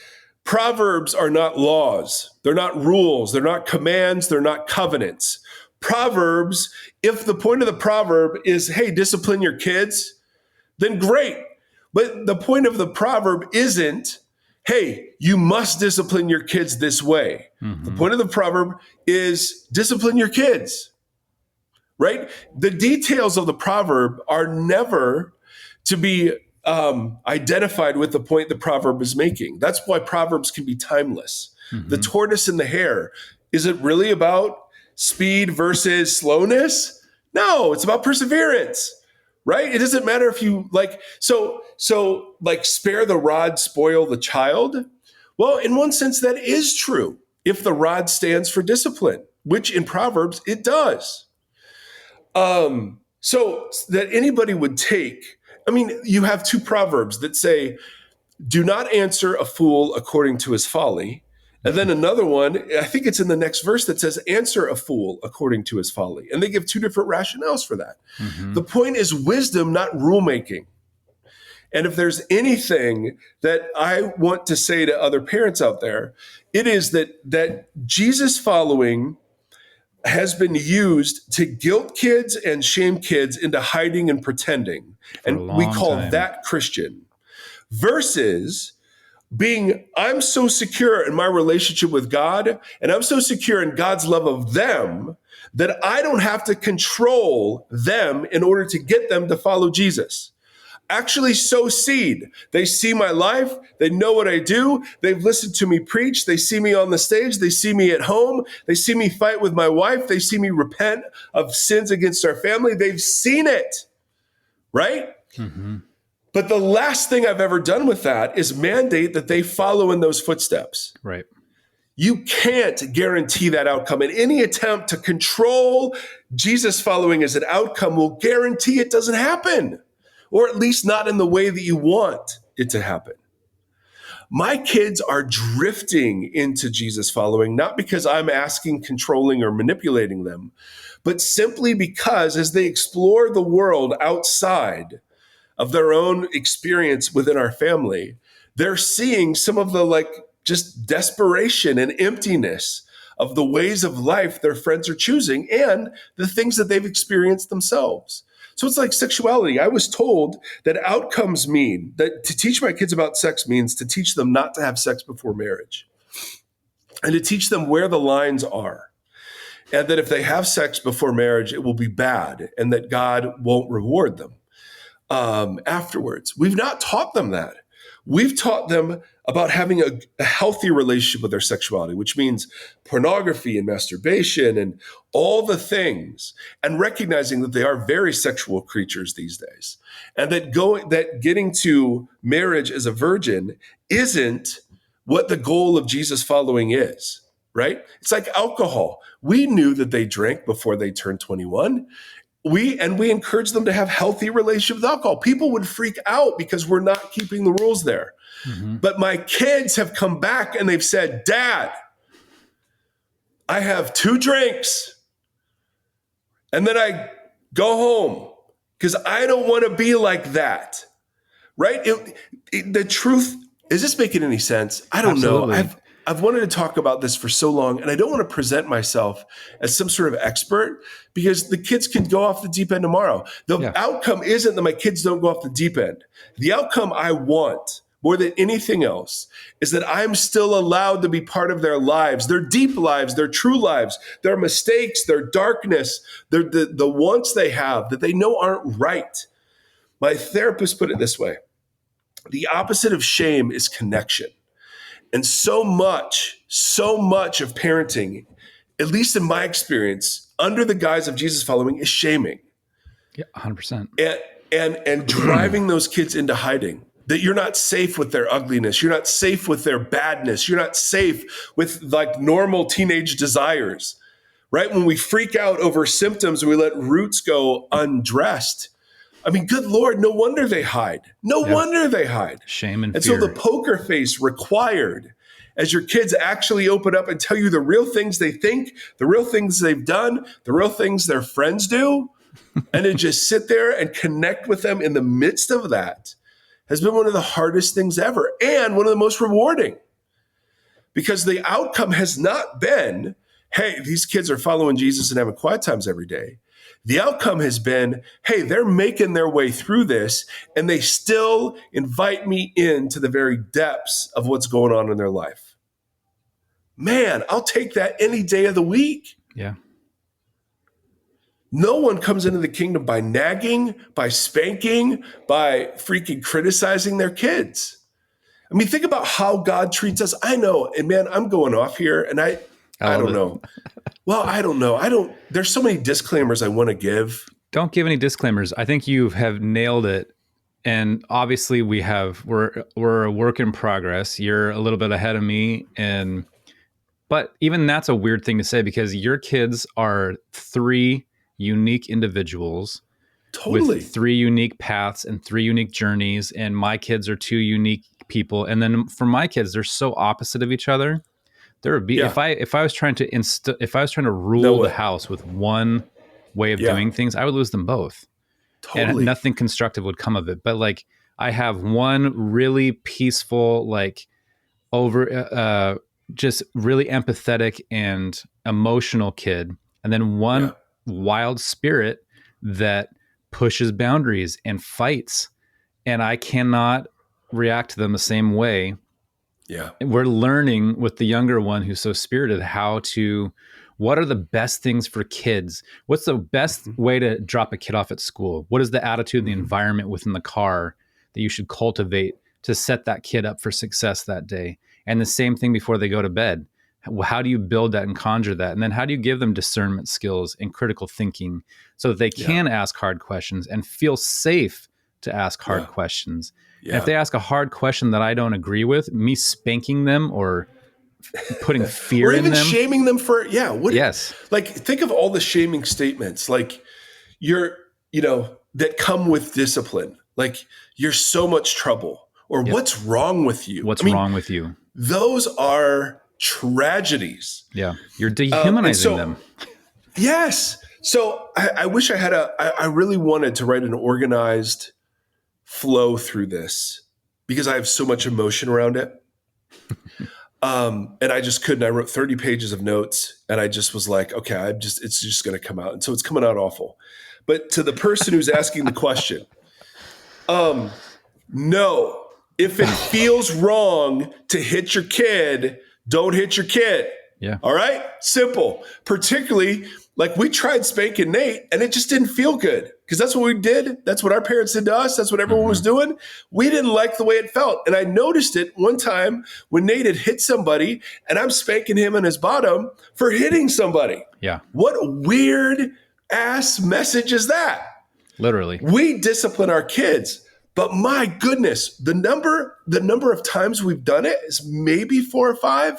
Proverbs are not laws. They're not rules. They're not commands. They're not covenants. Proverbs, if the point of the proverb is, hey, discipline your kids, then great. But the point of the proverb isn't, hey, you must discipline your kids this way. Mm-hmm. The point of the proverb is discipline your kids, right? The details of the proverb are never to be identified with the point the proverb is making. That's why proverbs can be timeless. Mm-hmm. The tortoise and the hare, is it really about speed versus slowness? No, it's about perseverance, right? It doesn't matter if you so spare the rod, spoil the child. Well, in one sense, that is true if the rod stands for discipline, which in Proverbs it does. So that anybody would take, you have two proverbs that say, do not answer a fool according to his folly. And then another one, I think it's in the next verse, that says, answer a fool according to his folly. And they give two different rationales for that. Mm-hmm. The point is wisdom, not rulemaking. And if there's anything that I want to say to other parents out there, it is that Jesus following has been used to guilt kids and shame kids into hiding and pretending. And we call that Christian. Versus being, I'm so secure in my relationship with God, and I'm so secure in God's love of them that I don't have to control them in order to get them to follow Jesus. Actually sow seed. They see my life. They know what I do. They've listened to me preach. They see me on the stage. They see me at home. They see me fight with my wife. They see me repent of sins against our family. They've seen it, right? Mm-hmm. But the last thing I've ever done with that is mandate that they follow in those footsteps. Right. You can't guarantee that outcome. And any attempt to control Jesus following as an outcome will guarantee it doesn't happen, or at least not in the way that you want it to happen. My kids are drifting into Jesus following, not because I'm asking, controlling, or manipulating them, but simply because as they explore the world outside of their own experience within our family, they're seeing some of the just desperation and emptiness of the ways of life their friends are choosing and the things that they've experienced themselves. So it's like sexuality. I was told that outcomes mean that to teach my kids about sex means to teach them not to have sex before marriage and to teach them where the lines are. And that if they have sex before marriage, it will be bad and that God won't reward them afterwards. We've not taught them that. We've taught them about having a healthy relationship with their sexuality, which means pornography and masturbation and all the things, and recognizing that they are very sexual creatures these days, and that getting to marriage as a virgin isn't what the goal of Jesus following is, right? It's like alcohol. We knew that they drank before they turned 21. We encourage them to have healthy relationship with alcohol. People would freak out because we're not keeping the rules there. Mm-hmm. But my kids have come back and they've said, Dad, I have 2 drinks and then I go home because I don't want to be like that. Right? The truth, is this making any sense? I don't Absolutely. know. I've wanted to talk about this for so long, and I don't want to present myself as some sort of expert because the kids could go off the deep end tomorrow. The outcome isn't that my kids don't go off the deep end. The outcome I want more than anything else is that I'm still allowed to be part of their lives, their deep lives, their true lives, their mistakes, their darkness, the wants they have that they know aren't right. My therapist put it this way: the opposite of shame is connection. And so much of parenting, at least in my experience, under the guise of Jesus following, is shaming. Yeah, 100%. And driving those kids into hiding. That you're not safe with their ugliness. You're not safe with their badness. You're not safe with normal teenage desires, right? When we freak out over symptoms, we let roots go undressed. I mean, good Lord, no wonder they hide. No wonder they hide. Shame and fear. fear. And so the poker face required, as your kids actually open up and tell you the real things they think, the real things they've done, the real things their friends do, and to just sit there and connect with them in the midst of that has been one of the hardest things ever and one of the most rewarding. Because the outcome has not been, hey, these kids are following Jesus and having quiet times every day. The outcome has been, hey, they're making their way through this and they still invite me into the very depths of what's going on in their life. Man, I'll take that any day of the week. Yeah. No one comes into the kingdom by nagging, by spanking, by freaking criticizing their kids. I mean, think about how God treats us. I know, and man, I'm going off here, and I don't know. Well, I don't know. There's so many disclaimers I want to give. Don't give any disclaimers. I think you have nailed it. And obviously we're a work in progress. You're a little bit ahead of me. But even that's a weird thing to say because your kids are 3 unique individuals with 3 unique paths and 3 unique journeys. And my kids are 2 unique people. And then for my kids, they're so opposite of each other. There would be if I was trying to rule the house with one way of doing things, I would lose them both. Totally. And nothing constructive would come of it. But like I have one really peaceful, like just really empathetic and emotional kid, and then one wild spirit that pushes boundaries and fights, and I cannot react to them the same way. Yeah. We're learning with the younger one who's so spirited what are the best things for kids? What's the best way to drop a kid off at school? What is the attitude, the environment within the car that you should cultivate to set that kid up for success that day? And the same thing before they go to bed. How do you build that and conjure that? And then how do you give them discernment skills and critical thinking so that they can ask hard questions and feel safe to ask hard questions? Yeah. And if they ask a hard question that I don't agree with, me spanking them or putting fear in them, or even shaming them for yes. Like think of all the shaming statements, like that come with discipline. Like you're so much trouble, or what's wrong with you? What's wrong with you? Those are tragedies. Yeah, you're dehumanizing them. Yes. So I wish I had I really wanted to write an organized flow through this because I have so much emotion around it. And I just couldn't. I wrote 30 pages of notes and I just was like, okay, it's just going to come out. And so it's coming out awful. But to the person who's asking the question, no, if it feels wrong to hit your kid, don't hit your kid. Yeah. All right. Simple. Particularly like we tried spanking Nate and it just didn't feel good because that's what we did. That's what our parents did to us. That's what everyone was doing. We didn't like the way it felt. And I noticed it one time when Nate had hit somebody and I'm spanking him on his bottom for hitting somebody. Yeah. What weird ass message is that? Literally. We discipline our kids, but my goodness, the number of times we've done it is maybe 4 or 5.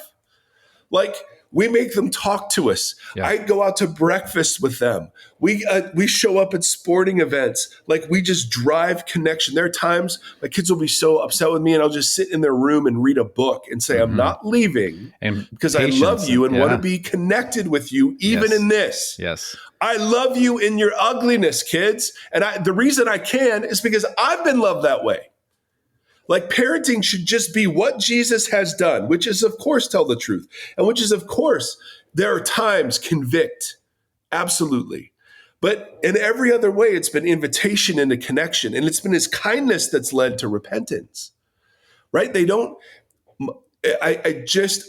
Like, we make them talk to us. Yeah. I go out to breakfast with them. We show up at sporting events. Like we just drive connection. There are times my kids will be so upset with me and I'll just sit in their room and read a book and say, I'm not leaving because I love you and want to be connected with you even in this. Yes. I love you in your ugliness, kids. And the reason I can is because I've been loved that way. Like parenting should just be what Jesus has done, which is, of course, tell the truth. And which is, of course, there are times convict. Absolutely. But in every other way, it's been invitation into connection. And it's been his kindness that's led to repentance, right?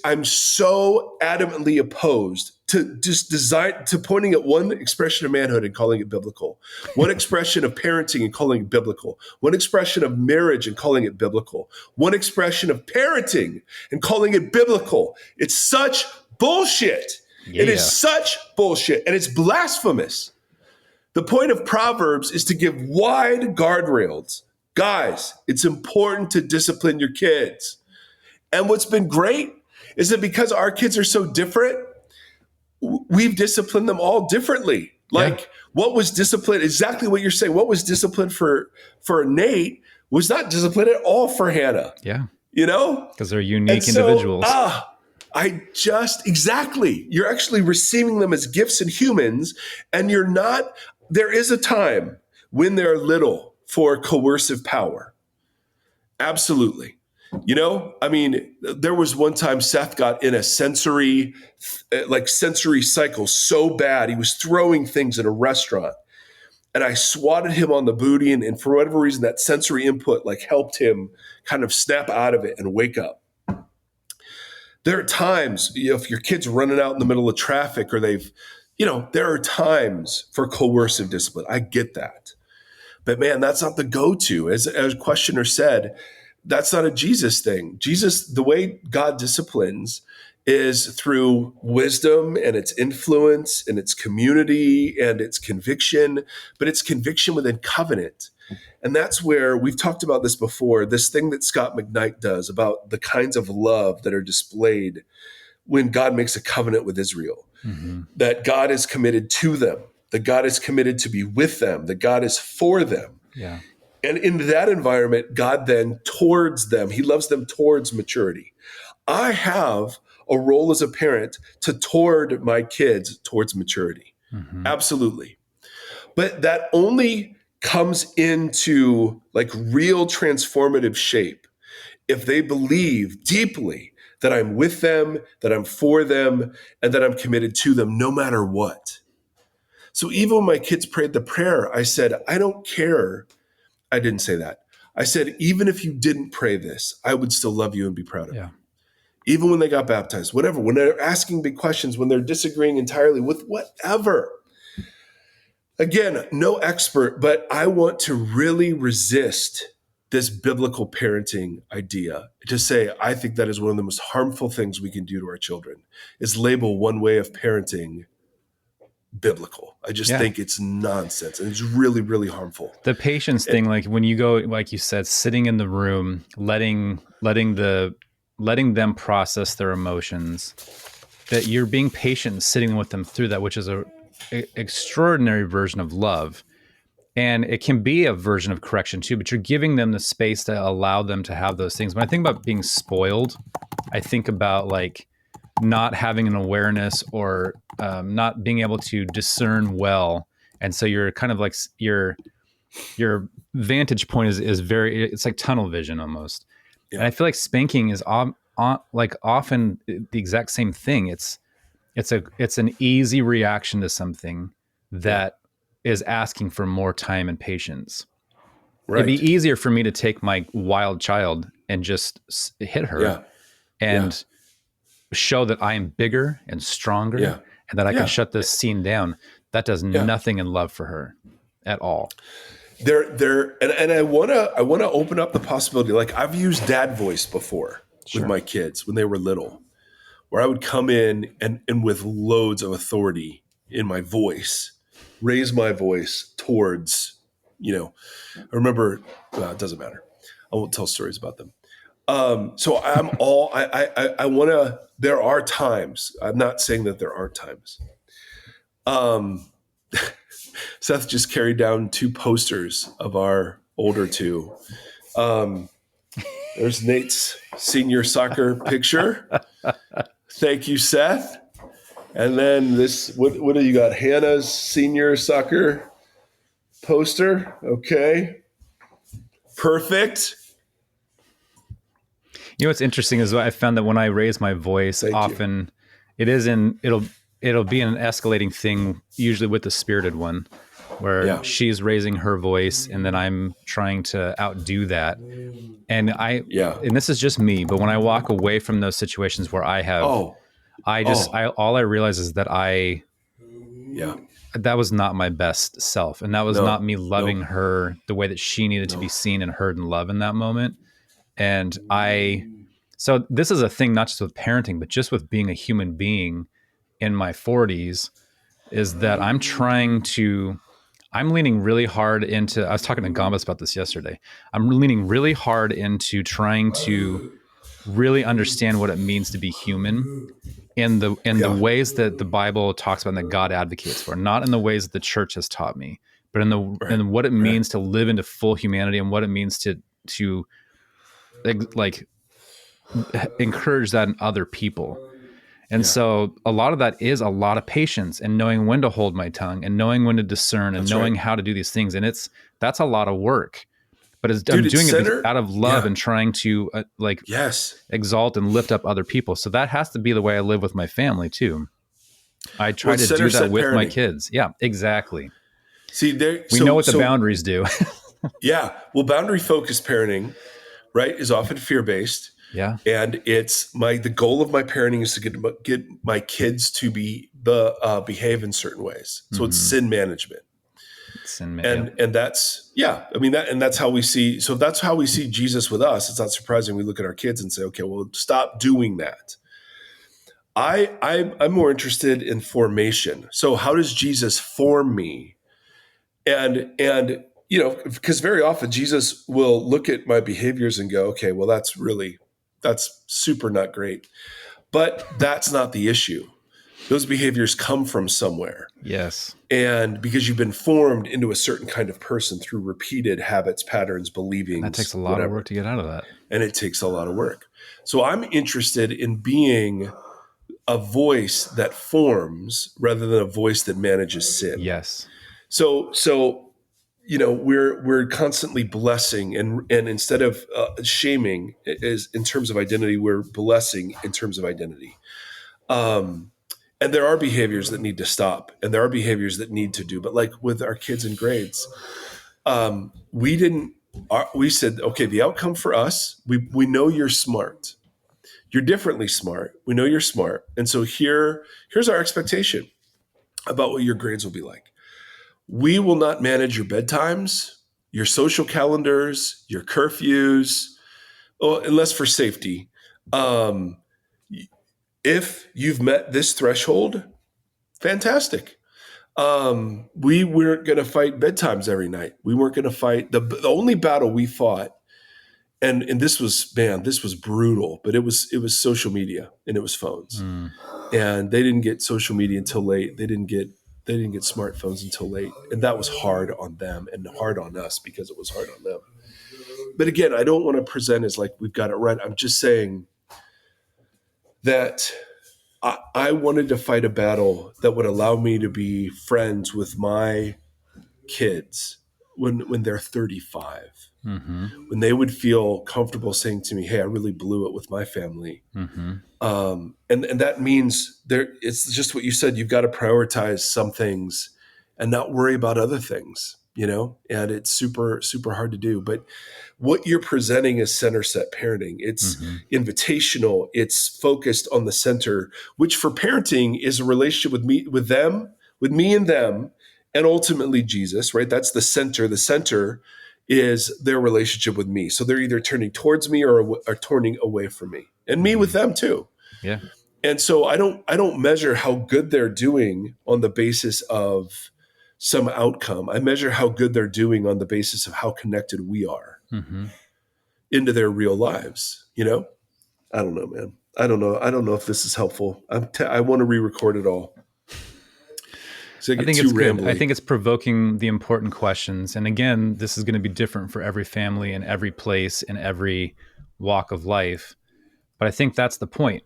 I'm so adamantly opposed to pointing at one expression of manhood and calling it biblical, one expression of parenting and calling it biblical, one expression of marriage and calling it biblical, one expression of parenting and calling it biblical. It's such bullshit. Yeah. It is such bullshit, and it's blasphemous. The point of Proverbs is to give wide guardrails. Guys, it's important to discipline your kids. And what's been great is that because our kids are so different, we've disciplined them all differently. Like what was discipline, exactly what you're saying. What was discipline for Nate was not discipline at all for Hannah. Yeah. You know? Because they're unique individuals. Exactly. You're actually receiving them as gifts and humans, and you're not, there is a time when they're little for coercive power. Absolutely. You know, I mean, there was one time Seth got in a sensory cycle so bad, he was throwing things in a restaurant. And I swatted him on the booty, and for whatever reason, that sensory input like helped him kind of snap out of it and wake up. There are times, you know, if your kid's running out in the middle of traffic or there are times for coercive discipline. I get that. But man, that's not the go-to. As questioner said, that's not a Jesus thing. Jesus, the way God disciplines is through wisdom and its influence and its community and its conviction, but it's conviction within covenant. And that's where we've talked about this before, this thing that Scott McKnight does about the kinds of love that are displayed when God makes a covenant with Israel, that God is committed to them, that God is committed to be with them, that God is for them. Yeah. And in that environment, God then towards them, he loves them towards maturity. I have a role as a parent to toward my kids towards maturity. Absolutely. But that only comes into like real transformative shape if they believe deeply that I'm with them, that I'm for them, and that I'm committed to them no matter what. So even when my kids prayed the prayer, I said, I don't care. I didn't say that. I said, even if you didn't pray this, I would still love you and be proud of you. Even when they got baptized, whatever, when they're asking big questions, when they're disagreeing entirely with whatever. Again, no expert, but I want to really resist this biblical parenting idea to say, I think that is one of the most harmful things we can do to our children is label one way of parenting biblical. I just think it's nonsense and it's really, really harmful. The patience thing, like when you go, like you said, sitting in the room, letting them process their emotions, that you're being patient and sitting with them through that, which is a extraordinary version of love. And it can be a version of correction too, but you're giving them the space to allow them to have those things. When I think about being spoiled, I think about like not having an awareness or not being able to discern well. And so you're kind of like your vantage point is very, it's like tunnel vision almost. Yeah. And I feel like spanking is like often the exact same thing. It's an easy reaction to something that is asking for more time and patience. Right. It'd be easier for me to take my wild child and just hit her and show that I am bigger and stronger and that I can shut this scene down. That does nothing in love for her at all. And I want to open up the possibility. Like I've used dad voice before with my kids when they were little, where I would come in and with loads of authority in my voice, raise my voice towards, I remember, it doesn't matter. I won't tell stories about them. So I want to, there are times, I'm not saying that there aren't times. Seth just carried down 2 posters of our older 2. There's Nate's senior soccer picture. Thank you, Seth. And then this, what do you got? Hannah's senior soccer poster. Okay. Perfect. You know what's interesting is I found that when I raise my voice, often it'll be an escalating thing, usually with the spirited one, where she's raising her voice and then I'm trying to outdo that. And and this is just me, but when I walk away from those situations where I have, all I realize is that that was not my best self. And that was not me loving her the way that she needed to be seen and heard and loved in that moment. And so this is a thing, not just with parenting, but just with being a human being in my 40s, is that I'm leaning really hard into, I was talking to Gambas about this yesterday. I'm leaning really hard into trying to really understand what it means to be human in the ways that the Bible talks about and that God advocates for, not in the ways that the church has taught me, but in what it means to live into full humanity and what it means to like encourage that in other people. And so a lot of that is a lot of patience and knowing when to hold my tongue and knowing when to discern and knowing how to do these things. And that's a lot of work, but I'm doing it out of love and trying to exalt and lift up other people. So that has to be the way I live with my family too. I try to do that with my kids. Yeah, exactly. See, we know what the boundaries do. Yeah. Well, boundary focused parenting, right, is often fear-based. Yeah. And it's the goal of my parenting is to get my kids to behave in certain ways. So it's sin management. And that's, I mean, that's how we see. So if that's how we see Jesus with us, it's not surprising we look at our kids and say, okay, well, stop doing that. I'm more interested in formation. So how does Jesus form me? And because very often Jesus will look at my behaviors and go, okay, well, that's super not great. But that's not the issue. Those behaviors come from somewhere. Yes. And because you've been formed into a certain kind of person through repeated habits, patterns, believings. That takes a lot of work to get out of that. And it takes a lot of work. So I'm interested in being a voice that forms rather than a voice that manages sin. Yes. So we're constantly blessing, and instead of shaming, is in terms of identity, we're blessing in terms of identity. And there are behaviors that need to stop, and there are behaviors that need to do. But like with our kids in grades, we said, okay, the outcome for us, we know you're smart. You're differently smart. We know you're smart. And so here's our expectation about what your grades will be like. We will not manage your bedtimes, your social calendars, your curfews, unless for safety. If you've met this threshold, fantastic. We weren't going to fight bedtimes every night. We weren't going to fight. The only battle we fought, and this was brutal, but it was social media and it was phones. And they didn't get social media until late. They didn't get smartphones until late. And that was hard on them and hard on us because it was hard on them. But again, I don't want to present as like we've got it right. I'm just saying that I wanted to fight a battle that would allow me to be friends with my kids when they're 35, when they would feel comfortable saying to me, hey, I really blew it with my family. And that means it's just what you said. You've got to prioritize some things and not worry about other things, and it's super, super hard to do. But what you're presenting is center set parenting. It's invitational. It's focused on the center, which for parenting is a relationship with me and them, and ultimately Jesus, right? That's the center. The center is their relationship with me. So they're either turning towards me or turning away from me, and me with them too. Yeah. And so I don't measure how good they're doing on the basis of some outcome. I measure how good they're doing on the basis of how connected we are into their real lives. I don't know, man. I don't know if this is helpful. I want to re-record it all. So I think it's good. I think it's provoking the important questions. And again, this is going to be different for every family and every place and every walk of life. But I think that's the point.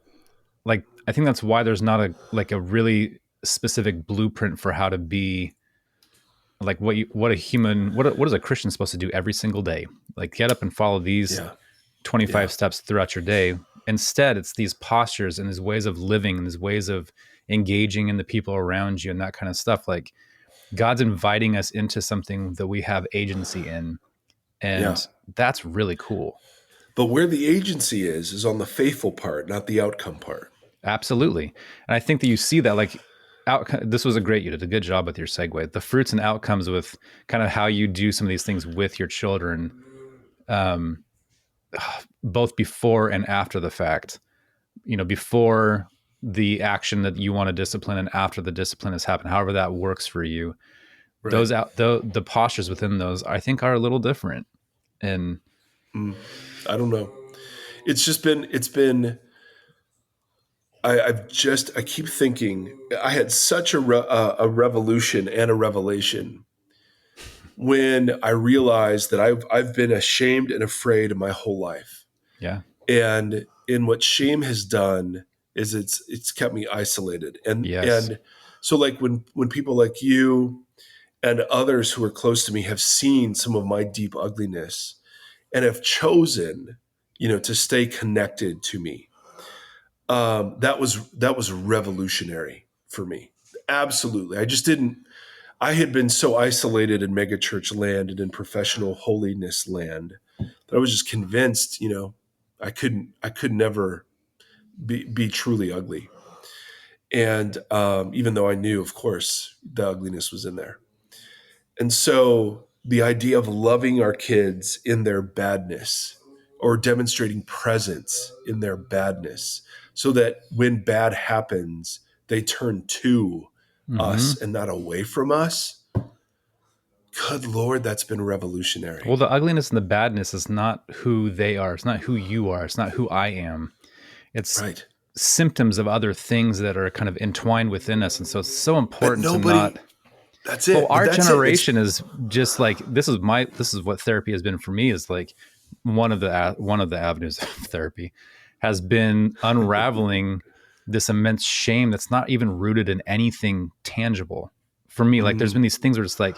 Like, I think that's why there's not a really specific blueprint for how to be like what is a Christian supposed to do every single day? Like, get up and follow these 25 steps throughout your day. Instead, it's these postures and these ways of living and these ways of engaging in the people around you and that kind of stuff. Like, God's inviting us into something that we have agency in. And that's really cool. But where the agency is on the faithful part, not the outcome part. Absolutely. And I think that you see that, like, this was you did a good job with your segue. The fruits and outcomes with kind of how you do some of these things with your children, both before and after the fact, before the action that you want to discipline and after the discipline has happened, however that works for you, right. The postures within those, I think, are a little different. And I don't know. I keep thinking I had such a revolution and a revelation when I realized that I've been ashamed and afraid my whole life. Yeah. And in what shame has done is it's kept me isolated. Yes. And so like when people like you and others who are close to me have seen some of my deep ugliness and have chosen, to stay connected to me. That was revolutionary for me. Absolutely. I had been so isolated in megachurch land and in professional holiness land that I was just convinced, I could never be truly ugly. And even though I knew, of course, the ugliness was in there. And so the idea of loving our kids in their badness or demonstrating presence in their badness so that when bad happens, they turn to us and not away from us. Good Lord, that's been revolutionary. Well, the ugliness and the badness is not who they are. It's not who you are. It's not who I am. It's Right. symptoms of other things that are kind of entwined within us. And so it's so important to not. That's it. Well, our That's generation is just like, this is what therapy has been for me, is like one of the avenues of therapy has been unraveling this immense shame that's not even rooted in anything tangible for me. Like there's been these things where it's like,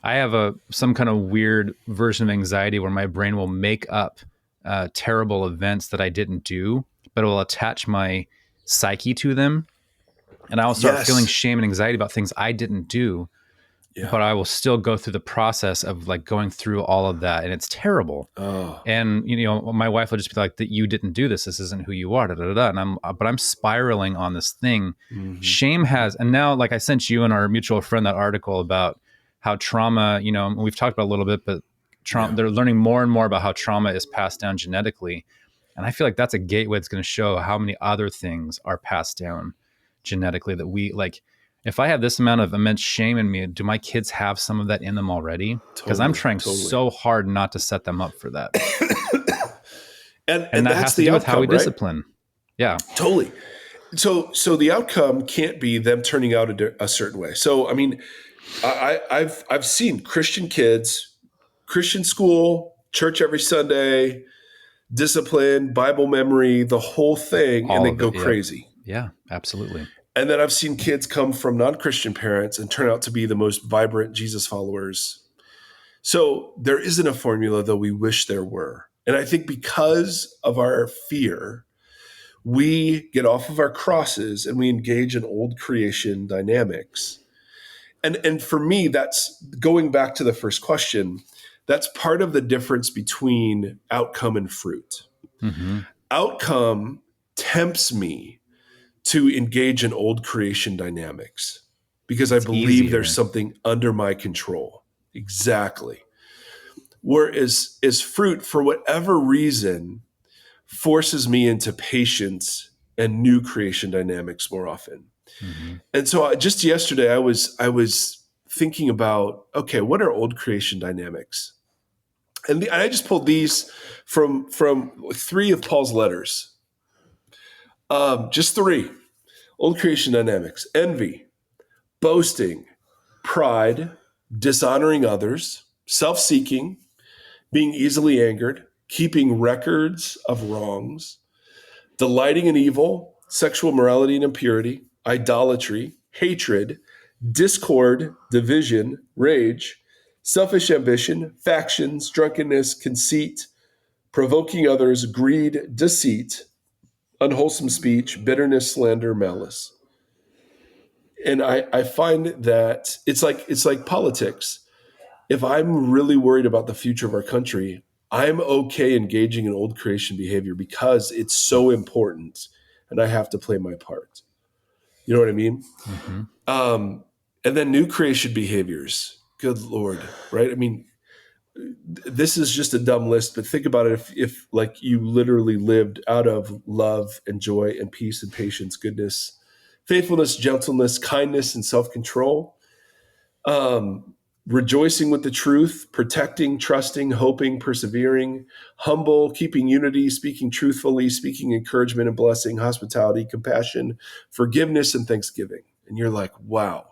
I have some kind of weird version of anxiety where my brain will make up terrible events that I didn't do, but it will attach my psyche to them. And I'll start feeling shame and anxiety about things I didn't do. Yeah. But I will still go through the process of like going through all of that. And it's terrible. Oh. And, my wife will just be like, that you didn't do this. This isn't who you are. Da, da, da, da. And I'm spiraling on this thing. Mm-hmm. Shame has, and now like I sent you and our mutual friend that article about how trauma, we've talked about a little bit, but they're learning more and more about how trauma is passed down genetically. And I feel like that's a gateway that's going to show how many other things are passed down genetically that we like. If I have this amount of immense shame in me, do my kids have some of that in them already? Because I'm trying so hard not to set them up for that. and that has to do with how we discipline. Yeah, totally. So the outcome can't be them turning out a certain way. So, I mean, I've seen Christian kids, Christian school, church every Sunday, discipline, Bible memory, the whole thing, and they go crazy. Yeah, absolutely. And then I've seen kids come from non-Christian parents and turn out to be the most vibrant Jesus followers. So there isn't a formula, though we wish there were. And I think because of our fear, we get off of our crosses and we engage in old creation dynamics. And for me, that's going back to the first question. That's part of the difference between outcome and fruit. Mm-hmm. Outcome tempts me to engage in old creation dynamics because I believe there's something under my control. Exactly. Whereas fruit, for whatever reason, forces me into patience and new creation dynamics more often. Mm-hmm. And so just yesterday, I was thinking about, okay, what are old creation dynamics? And I just pulled these from 3 of Paul's letters. Just 3. Old creation dynamics: envy, boasting, pride, dishonoring others, self-seeking, being easily angered, keeping records of wrongs, delighting in evil, sexual morality and impurity, idolatry, hatred, discord, division, rage, selfish ambition, factions, drunkenness, conceit, provoking others, greed, deceit, unwholesome speech, bitterness, slander, malice. And I find that it's like politics. If I'm really worried about the future of our country, I'm okay engaging in old creation behavior because it's so important and I have to play my part. You know what I mean? Mm-hmm. And then new creation behaviors. Good Lord, right? I mean, this is just a dumb list, but think about it. If like you literally lived out of love and joy and peace and patience, goodness, faithfulness, gentleness, kindness, and self-control. rejoicing with the truth, protecting, trusting, hoping, persevering, humble, keeping unity, speaking truthfully, speaking encouragement and blessing, hospitality, compassion, forgiveness, and thanksgiving. And you're like, wow.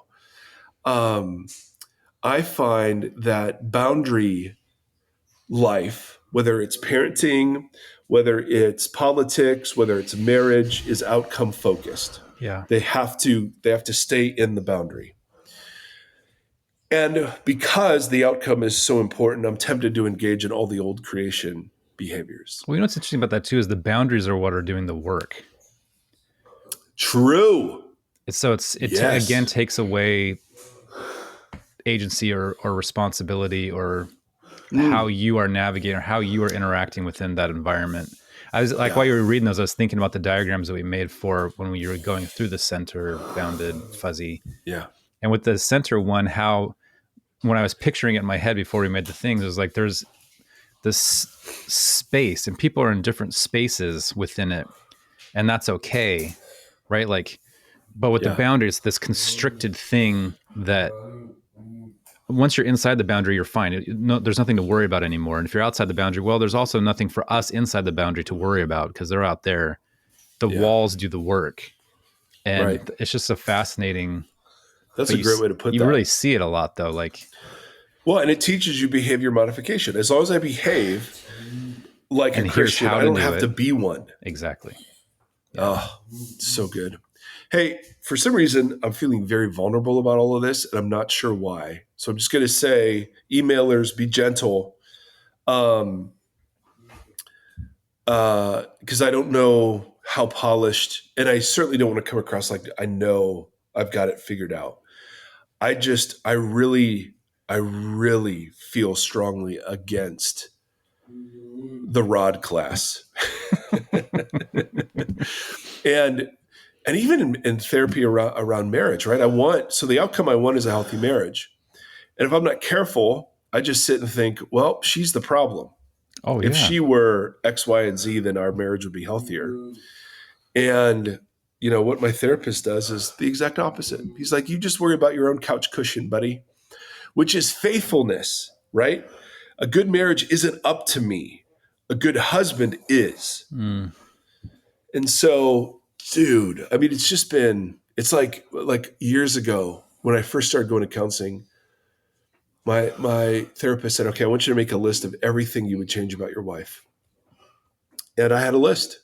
I find that boundary life, whether it's parenting, whether it's politics, whether it's marriage, is outcome focused. Yeah. They have to stay in the boundary. And because the outcome is so important, I'm tempted to engage in all the old creation behaviors. Well, you know what's interesting about that too is the boundaries are what are doing the work. True. So again takes away agency or responsibility or how you are navigating or how you are interacting within that environment. I was like, while you were reading those, I was thinking about the diagrams that we made for when we were going through the center bounded fuzzy. Yeah. And with the center one, when I was picturing it in my head before we made the things, it was like there's this space and people are in different spaces within it. And that's okay. Right. Like, but with the boundaries, this constricted thing that once you're inside the boundary, you're fine. There's nothing to worry about anymore. And if you're outside the boundary, well, there's also nothing for us inside the boundary to worry about because they're out there. The walls do the work. And it's just a fascinating. That's a great way to put that. You really see it a lot though. Like, well, and it teaches you behavior modification. As long as I behave like a Christian, I don't have to be one. Exactly. Yeah. Oh, so good. Hey, for some reason, I'm feeling very vulnerable about all of this, and I'm not sure why. So I'm just going to say, emailers, be gentle, because I don't know how polished, and I certainly don't want to come across like I know I've got it figured out. I really feel strongly against the rod class. And even in therapy around marriage, right? The outcome I want is a healthy marriage. And if I'm not careful, I just sit and think, well, she's the problem. Oh, yeah. If she were X, Y, and Z, then our marriage would be healthier. And what my therapist does is the exact opposite. He's like, you just worry about your own couch cushion, buddy, which is faithfulness, right? A good marriage isn't up to me. A good husband is. Mm. And so, dude, I mean, it's like years ago when I first started going to counseling, my therapist said, okay, I want you to make a list of everything you would change about your wife. And I had a list.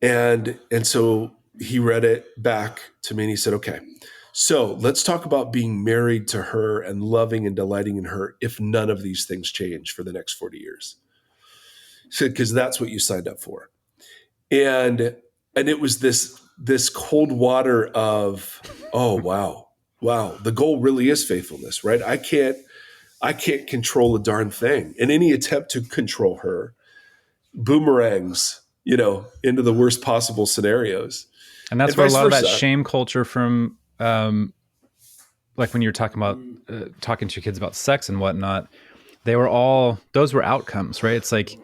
And so he read it back to me and he said, okay, so let's talk about being married to her and loving and delighting in her if none of these things change for the next 40 years. He said, because that's what you signed up for. And it was this cold water of, oh, wow, the goal really is faithfulness, right? I can't control a darn thing. And any attempt to control her boomerangs, into the worst possible scenarios. And that's where a lot of that shame culture from, like when you're talking about talking to your kids about sex and whatnot, those were outcomes, right? It's like,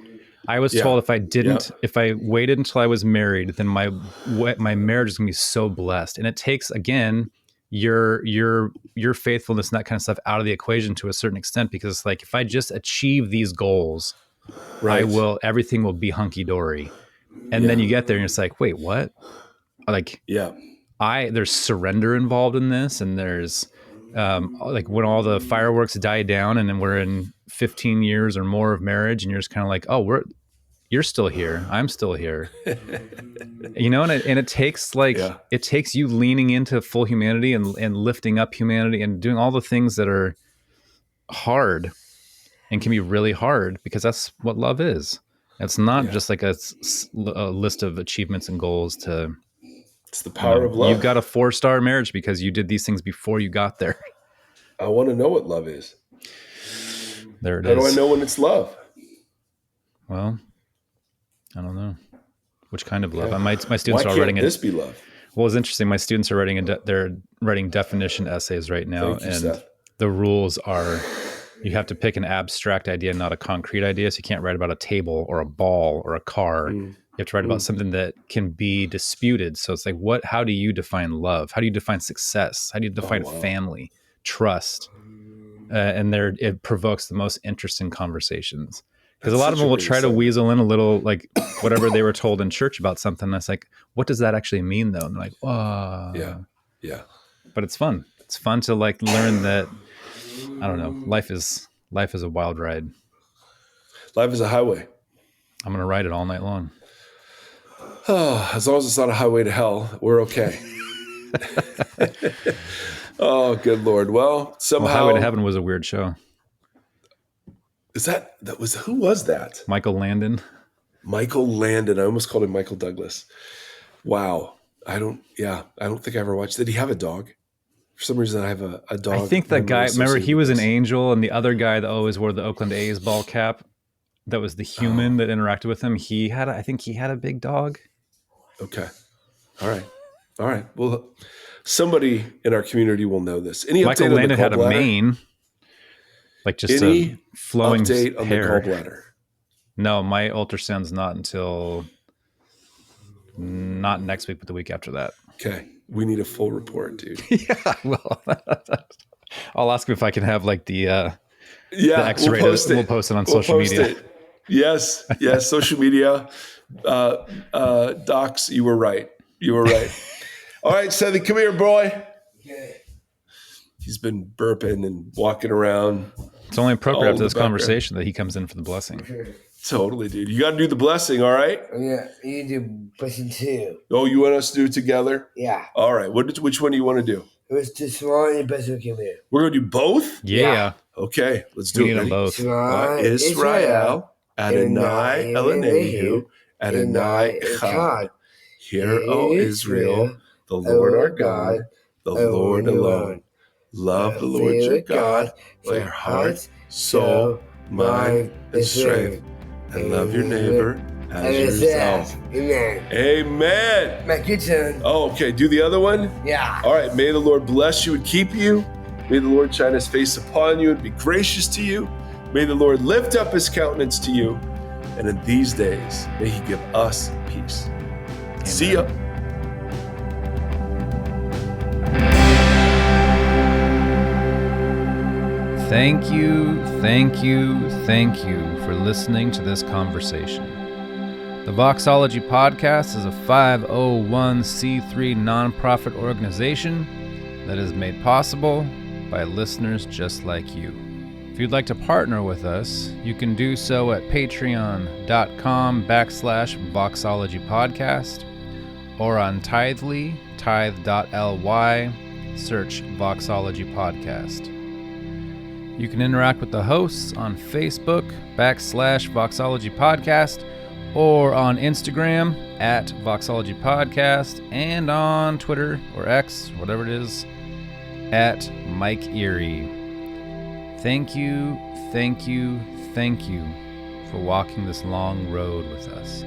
I was told if I waited until I was married, then my marriage is going to be so blessed. And it takes, again, your faithfulness and that kind of stuff out of the equation to a certain extent, because it's like, if I just achieve these goals, everything will be hunky dory. And then you get there and it's like, wait, what? Like, there's surrender involved in this. And there's like when all the fireworks die down and then we're in 15 years or more of marriage and you're just kind of like, oh, you're still here. I'm still here. And it takes it takes you leaning into full humanity and lifting up humanity and doing all the things that are hard and can be really hard, because that's what love is. It's not just like a list of achievements and goals to. It's the power of love. You've got a 4-star marriage because you did these things before you got there. I want to know what love is. There it is. How do I know when it's love? Well, I don't know. Which kind of love? My students are writing this be love? Well, it's interesting. My students are writing definition essays right now, and the rules are you have to pick an abstract idea, not a concrete idea. So you can't write about a table or a ball or a car. You have to write about something that can be disputed. So it's like, how do you define love? How do you define success? How do you define family, trust? and it provokes the most interesting conversations. Because a lot of them will try to weasel in a little, like whatever they were told in church about something. And it's like, what does that actually mean, though? And they're like, oh, yeah. But it's fun. It's fun to like learn that. I don't know. Life is a wild ride. Life is a highway. I'm gonna ride it all night long. Oh, as long as it's not a highway to hell, we're okay. Oh, good Lord. Well, somehow Highway to Heaven was a weird show. Who was that? Michael Landon. Michael Landon. I almost called him Michael Douglas. Wow. I don't think I ever watched. Did he have a dog? For some reason, I have a dog. I think that guy, remember, he was an angel, and the other guy that always wore the Oakland A's ball cap, that was the human that interacted with him. I think he had a big dog. Okay. All right. Well, somebody in our community will know this. Any Michael update Landon on the had a mane, like just a flowing update on hair. the gallbladder? No, my ultrasound's not until not next week, but the week after that. Okay. We need a full report, dude. Yeah, well, I'll ask him if I can have like the X-ray. We'll post it on social media. Yes, social media. Docs, you were right. All right, Seth, come here, boy. Okay. He's been burping and walking around. It's only appropriate after this conversation that he comes in for the blessing. Totally, dude. You got to do the blessing, all right? Yeah, you do blessing too. Oh, you want us to do it together? Yeah. All right. Which one do you want to do? Let's do Swan and blessing together. We're going to do both? Yeah. Okay, let's do it. Both. Israel, Adonai Eloheinu, Adonai Echad. Hear, O Israel, the Lord our God, the Lord alone. Love the Lord your God with your heart, soul, mind, and strength. And love your neighbor as yourself. Amen. Make your turn. Oh, okay. Do the other one? Yeah. All right. May the Lord bless you and keep you. May the Lord shine his face upon you and be gracious to you. May the Lord lift up his countenance to you. And in these days, may he give us peace. Amen. See ya. Thank you for listening to this conversation. The Voxology Podcast is a 501c3 nonprofit organization that is made possible by listeners just like you. If you'd like to partner with us, you can do so at patreon.com/Voxology Podcast or on Tithely, tithe.ly, search Voxology Podcast. You can interact with the hosts on Facebook /Voxology Podcast or on Instagram at Voxology Podcast and on Twitter or X, whatever it is, at Mike Erie. Thank you for walking this long road with us.